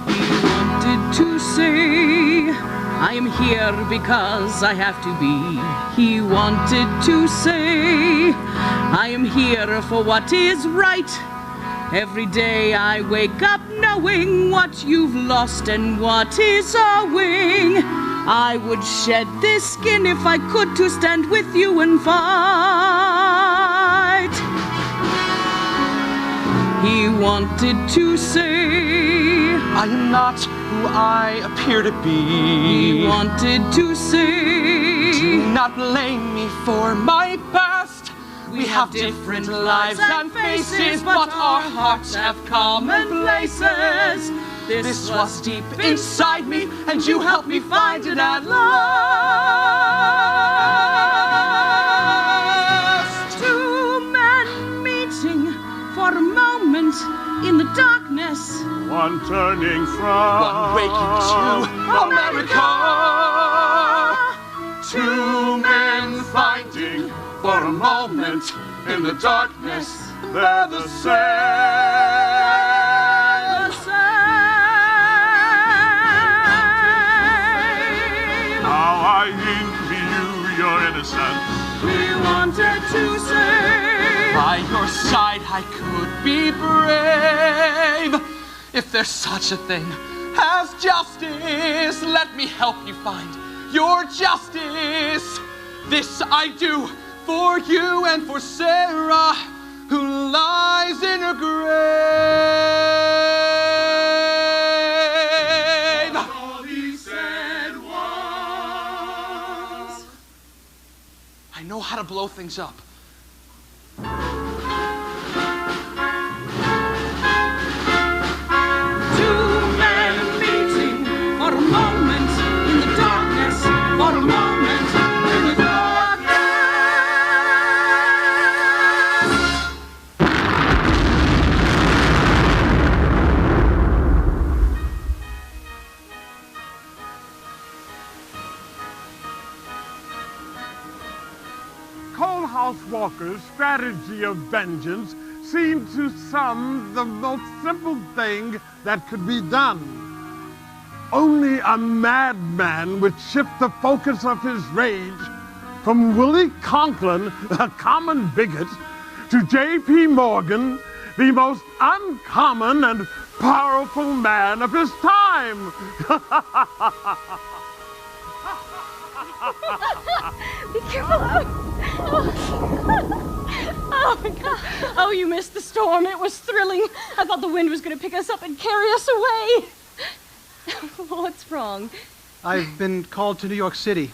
He wanted to say, I am here because I have to be. He wanted to say, I am here for what is right. Every day I wake up knowing what you've lost and what is owing. I would shed this skin if I could to stand with you and fight. He wanted to say, I am not who I appear to be. He wanted to say, do not blame me for my past. We have different lives and faces, but our hearts have common places. This was deep inside me, and you helped me find it at last. Two men meeting for a moment in the darkness. One turning from one waking to America. Two men fighting for a moment in the darkness. They're the same. How I envy you, your innocence. We wanted to say, by your side I could be brave. If there's such a thing as justice, let me help you find your justice. This I do for you and for Sarah, who lies in her grave. All he said was, I know how to blow things up. Walker's strategy of vengeance seemed to some the most simple thing that could be done. Only a madman would shift the focus of his rage from Willie Conklin, a common bigot, to J.P. Morgan, the most uncommon and powerful man of his time. Be careful. Oh, my God. Oh, you missed the storm. It was thrilling. I thought the wind was going to pick us up and carry us away. What's wrong? I've been called to New York City.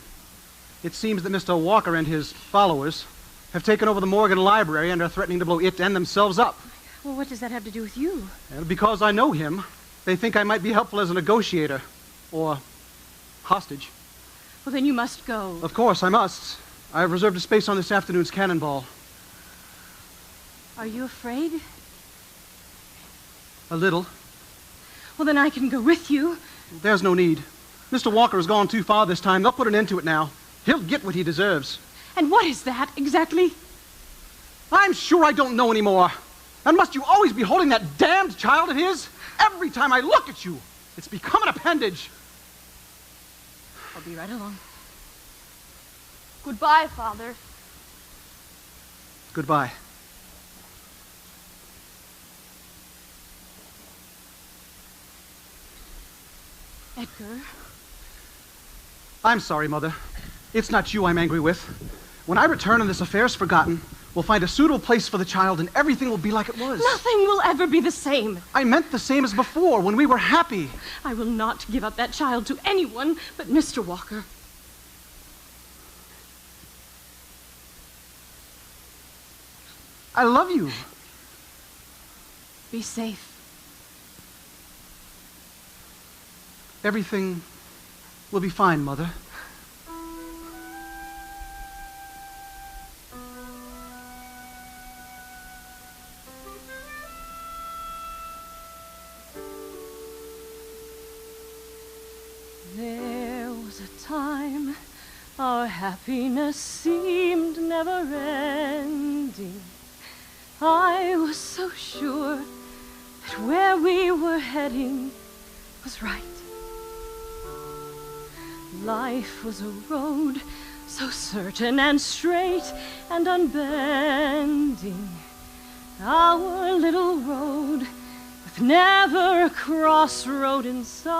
It seems that Mr. Walker and his followers have taken over the Morgan Library and are threatening to blow it and themselves up. Well, what does that have to do with you? And because I know him, they think I might be helpful as a negotiator or hostage. Well, then you must go. Of course, I must. I've reserved a space on this afternoon's cannonball. Are you afraid? A little. Well, then I can go with you. There's no need. Mr. Walker has gone too far this time. They'll put an end to it now. He'll get what he deserves. And what is that, exactly? I'm sure I don't know anymore. And must you always be holding that damned child of his? Every time I look at you, it's become an appendage. I'll be right along. Goodbye, Father. Goodbye. Edgar? I'm sorry, Mother. It's not you I'm angry with. When I return and this affair's forgotten, we'll find a suitable place for the child and everything will be like it was. Nothing will ever be the same. I meant the same as before, when we were happy. I will not give up that child to anyone but Mr. Walker. I love you. Be safe. Everything will be fine, Mother. There was a time our happiness seemed never ending. I was so sure that where we were heading was right. Life was a road so certain and straight and unbending. Our little road with never a crossroad in sight.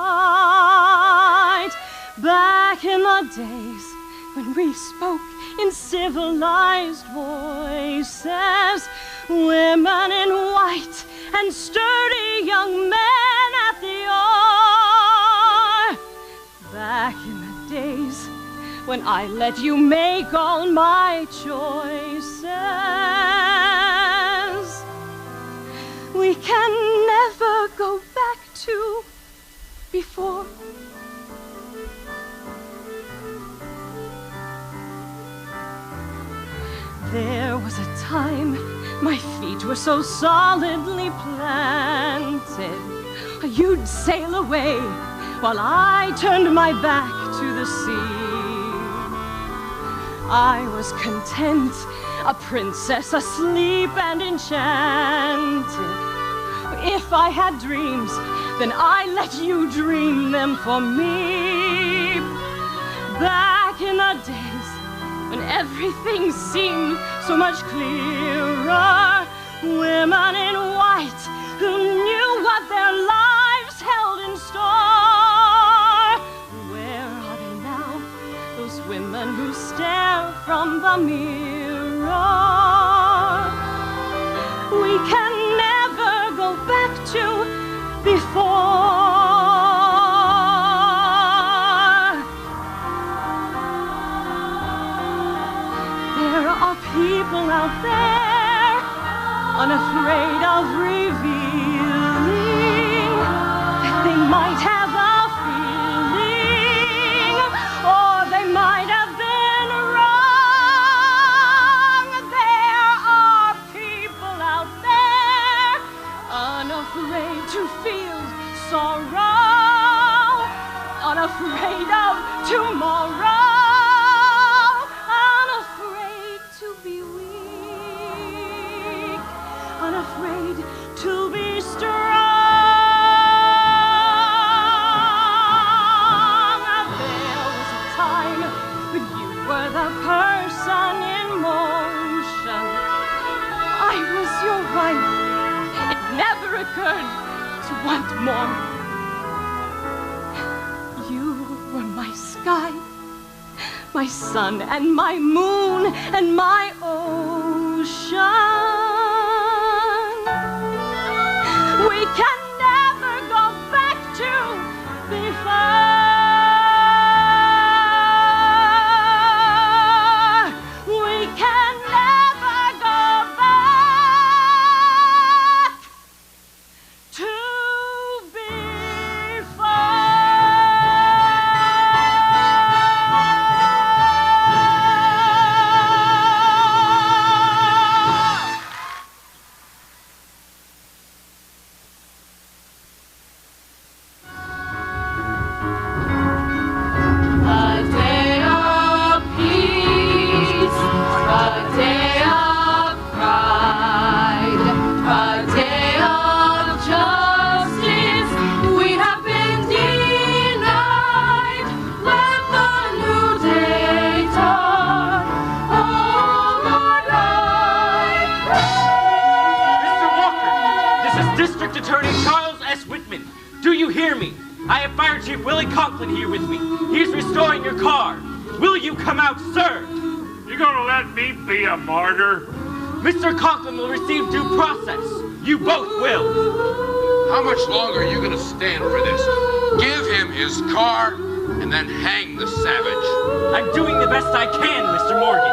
Back in the days when we spoke in civilized voices, women in white and sturdy young men at the oar. Back in the days when I let you make all my choices. We can never go back to before. There was a time my feet were so solidly planted. You'd sail away while I turned my back to the sea. I was content, a princess asleep and enchanted. If I had dreams, then I let you dream them for me. Back in the days when everything seemed so much clearer, women in white who knew what their lives held in store. Where are they now, those women who stare from the mirror? We can never go back to before. There are people out there unafraid of revealing that they might have a feeling, or they might have been wrong. There are people out there unafraid to feel sorrow, unafraid of tomorrow. Unafraid to be strong. There was a time when you were the person in motion. I was your wife. It never occurred to want more. You were my sky, my sun and my moon and my ocean. We can never go back to before. We can never go back to I have Fire Chief Willie Conklin here with me. He's restoring your car. Will you come out, sir? You gonna let me be a martyr? Mr. Conklin will receive due process. You both will. How much longer are you gonna stand for this? Give him his car and then hang the savage. I'm doing the best I can, Mr. Morgan.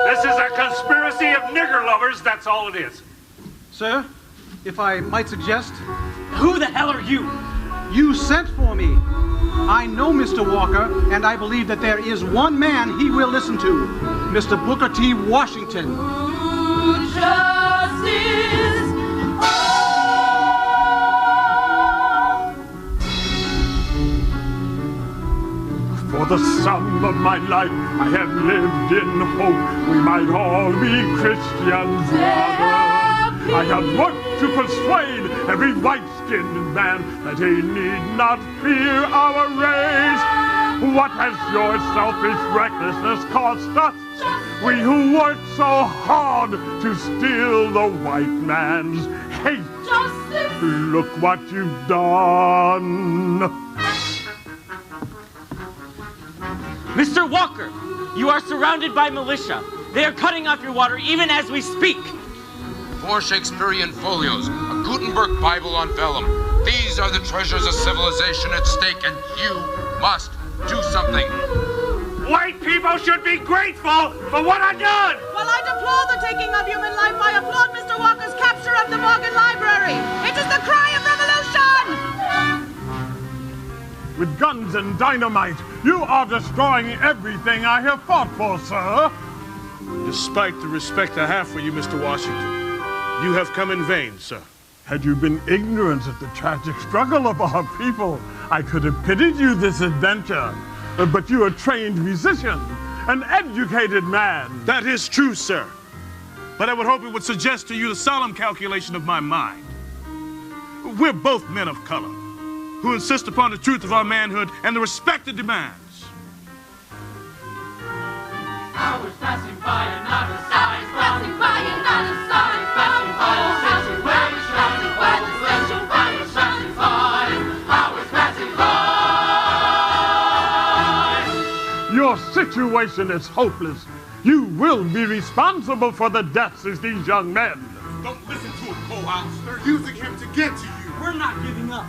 This is a conspiracy of nigger lovers, that's all it is. Sir, if I might suggest... Who the hell are you? You sent for me. I know Mr. Walker, and I believe that there is one man he will listen to, Mr. Booker T. Washington. Justice. For the sum of my life I have lived in hope we might all be Christian brothers. I have worked to persuade every white-skinned man that he need not fear our race. What has your selfish recklessness cost us? We who worked so hard to steal the white man's hate. Justice. Look what you've done. Mr. Walker, you are surrounded by militia. They are cutting off your water even as we speak. 4 Shakespearean folios, a Gutenberg Bible on vellum. These are the treasures of civilization at stake, and you must do something. White people should be grateful for what I've done! While I deplore the taking of human life, I applaud Mr. Walker's capture of the Morgan Library. It is the cry of revolution! With guns and dynamite, you are destroying everything I have fought for, sir. Despite the respect I have for you, Mr. Washington, you have come in vain, sir. Had you been ignorant of the tragic struggle of our people, I could have pitied you this adventure. But you're a trained musician, an educated man. That is true, sir. But I would hope it would suggest to you the solemn calculation of my mind. We're both men of color, who insist upon the truth of our manhood and the respect it demands. Hours passing by and not a sign. Passing by and not a sign. Passing by the situation. Passing by the situation. Passing by. Hours passing by. Your situation is hopeless. You will be responsible for the deaths of these young men. Don't listen to him, Colehouse. They're using him to get to you. We're not giving up.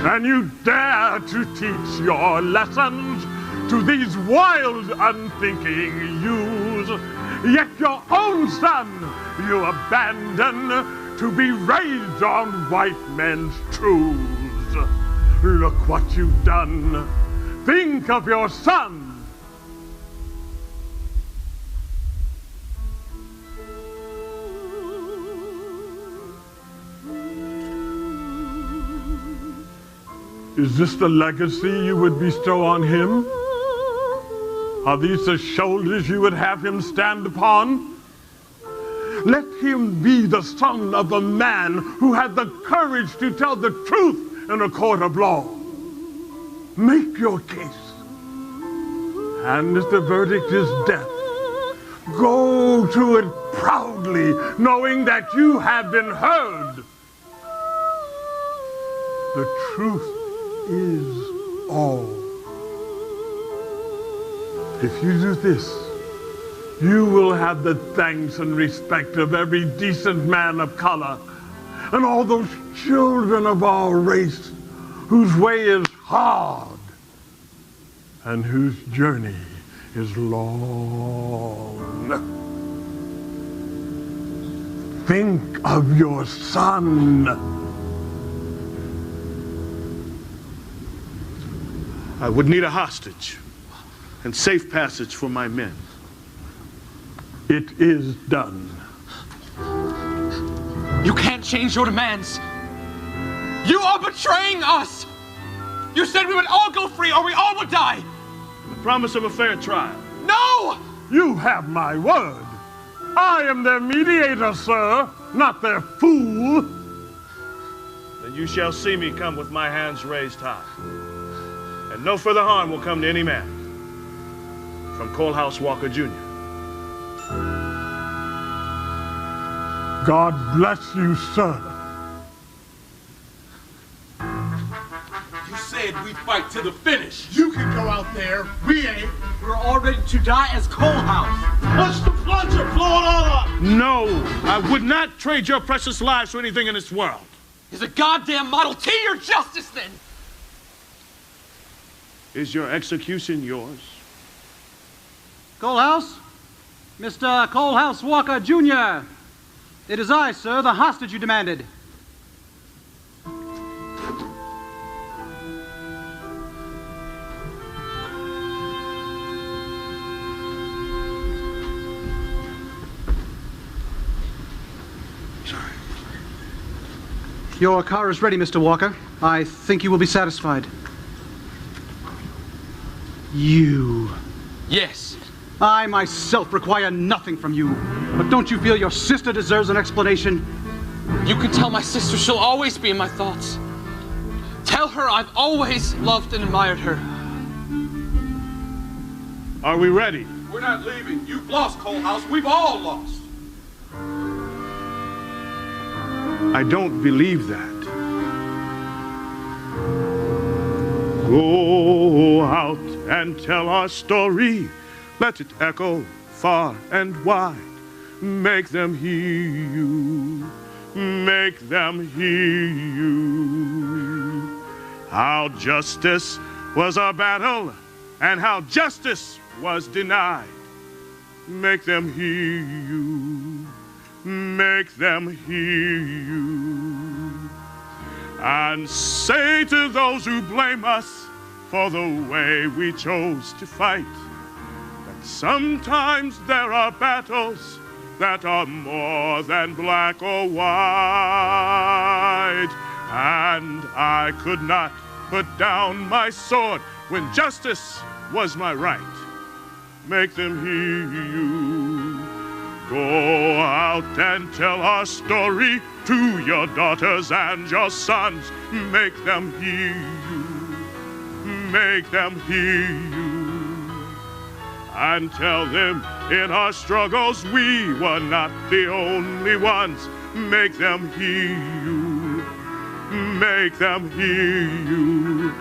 And you dare to teach your lessons to these wild, unthinking youths. Yet your own son you abandon to be raised on white men's truths. Look what you've done. Think of your son. Is this the legacy you would bestow on him? Are these the shoulders you would have him stand upon? Let him be the son of a man who had the courage to tell the truth in a court of law. Make your case. And if the verdict is death, go to it proudly, knowing that you have been heard. The truth is all. If you do this, you will have the thanks and respect of every decent man of color and all those children of our race whose way is hard and whose journey is long. Think of your son. I would need a hostage and safe passage for my men. It is done. You can't change your demands. You are betraying us. You said we would all go free or we all would die. The promise of a fair trial. No! You have my word. I am their mediator, sir, not their fool. Then you shall see me come with my hands raised high. And no further harm will come to any man. From Colehouse Walker, Jr. God bless you, sir. You said we'd fight to the finish. You can go out there. We ain't. We're all ready to die as Colehouse. Push the plunger, blow it all up. No, I would not trade your precious lives for anything in this world. Is a goddamn Model T your justice, then? Is your execution yours? Colehouse? Mr. Colehouse Walker, Jr. It is I, sir, the hostage you demanded. Sorry. Your car is ready, Mr. Walker. I think you will be satisfied. You. Yes. I myself require nothing from you. But don't you feel your sister deserves an explanation? You can tell my sister she'll always be in my thoughts. Tell her I've always loved and admired her. Are we ready? We're not leaving. You've lost, Coalhouse. We've all lost. I don't believe that. Go out and tell our story. Let it echo far and wide. Make them hear you. Make them hear you. How justice was a battle and how justice was denied. Make them hear you. Make them hear you. And say to those who blame us for the way we chose to fight, that sometimes there are battles that are more than black or white. And I could not put down my sword when justice was my right. Make them hear you. Go out and tell our story to your daughters and your sons. Make them hear you. Make them hear you. And tell them in our struggles we were not the only ones. Make them hear you. Make them hear you.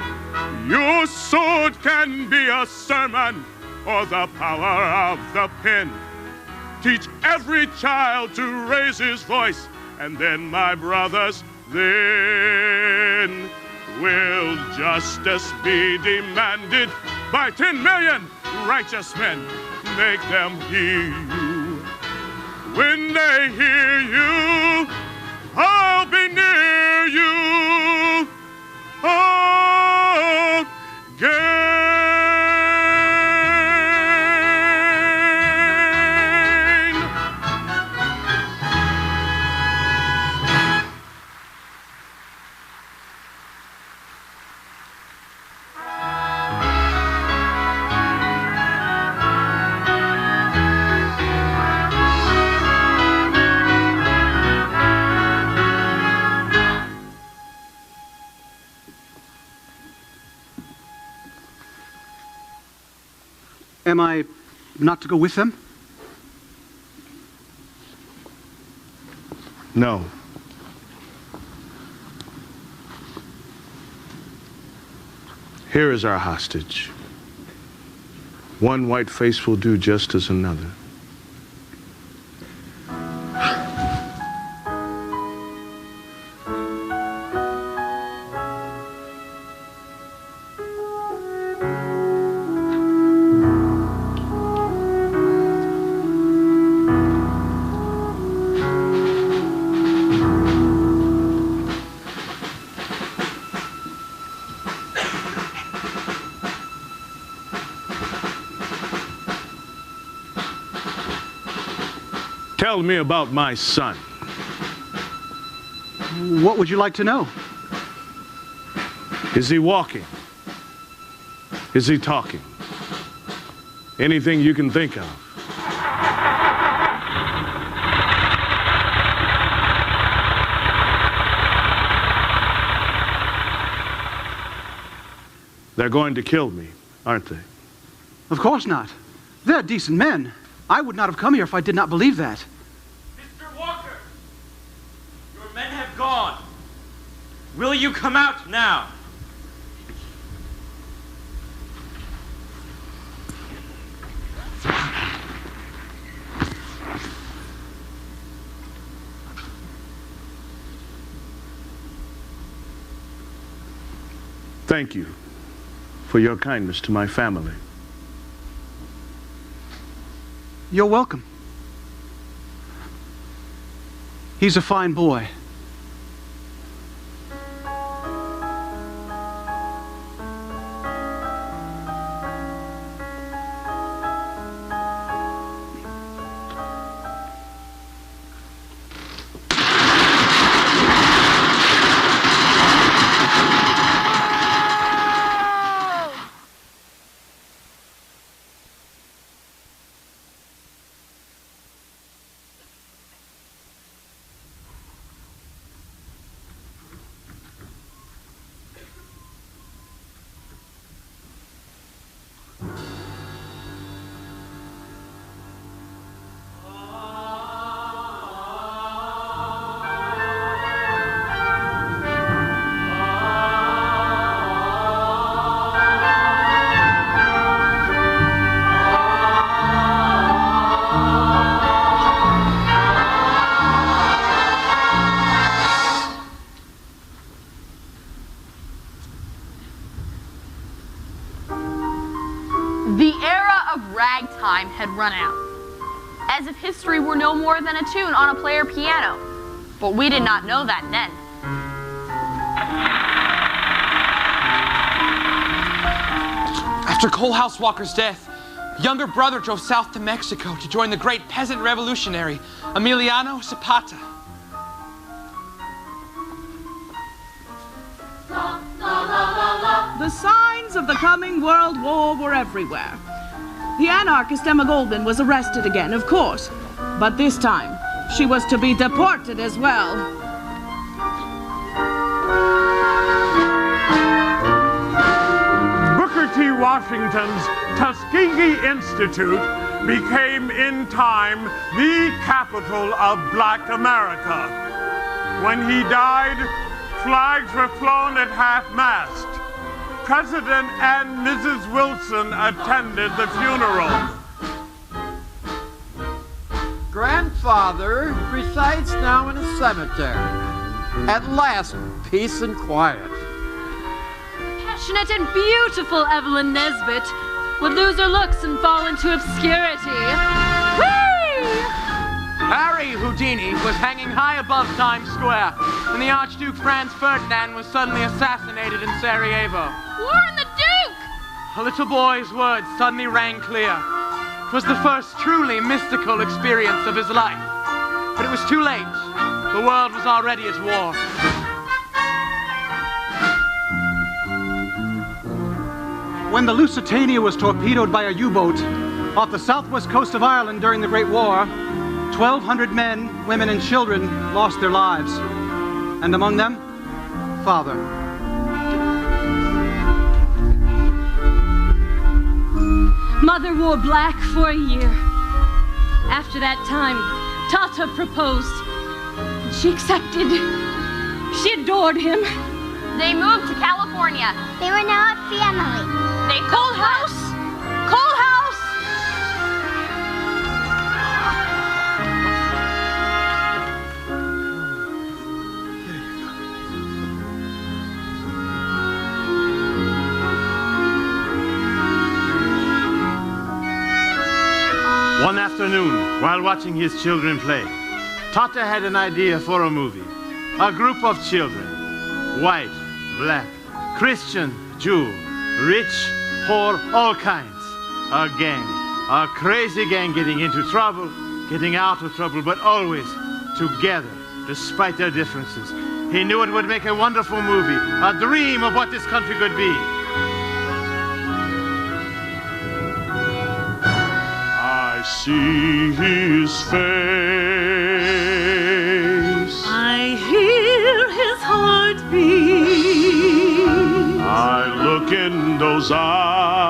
Your sword can be a sermon or the power of the pen. Teach every child to raise his voice, and then, my brothers, then will justice be demanded by 10 million righteous men. Make them hear you. When they hear you, I'll be near you. Again. Am I not to go with them? No. Here is our hostage. One white face will do just as another. Tell me about my son. What would you like to know? Is he walking? Is he talking? Anything you can think of. They're going to kill me, aren't they? Of course not. They're decent men. I would not have come here if I did not believe that. Mr. Walker! Your men have gone. Will you come out now? Thank you for your kindness to my family. You're welcome. He's a fine boy. The era of ragtime had run out, as if history were no more than a tune on a player piano. But we did not know that then. After Coalhouse Walker's death, younger brother drove south to Mexico to join the great peasant revolutionary, Emiliano Zapata. The signs of the coming World War were everywhere. The anarchist Emma Goldman was arrested again, of course, but this time she was to be deported as well. Booker T. Washington's Tuskegee Institute became in time the capital of Black America. When he died, flags were flown at half-mast. President and Mrs. Wilson attended the funeral. Grandfather resides now in a cemetery. At last, peace and quiet. Passionate and beautiful Evelyn Nesbit would lose her looks and fall into obscurity. Whee! Harry Houdini was hanging high above Times Square when the Archduke Franz Ferdinand was suddenly assassinated in Sarajevo. Warren the Duke! A little boy's words suddenly rang clear. It was the first truly mystical experience of his life. But it was too late. The world was already at war. When the Lusitania was torpedoed by a U-boat off the southwest coast of Ireland during the Great War, 1,200 men, women, and children lost their lives. And among them, Father. Mother wore black for a year. After that time, Tata proposed. She accepted. She adored him. They moved to California. They were now a family. They Coal House! Coal House! One afternoon, while watching his children play, Tata had an idea for a movie. A group of children, white, black, Christian, Jew, rich, poor, all kinds. A gang, a crazy gang getting into trouble, getting out of trouble, but always together, despite their differences. He knew it would make a wonderful movie, a dream of what this country could be. I see his face. I hear his heartbeat. I look in those eyes.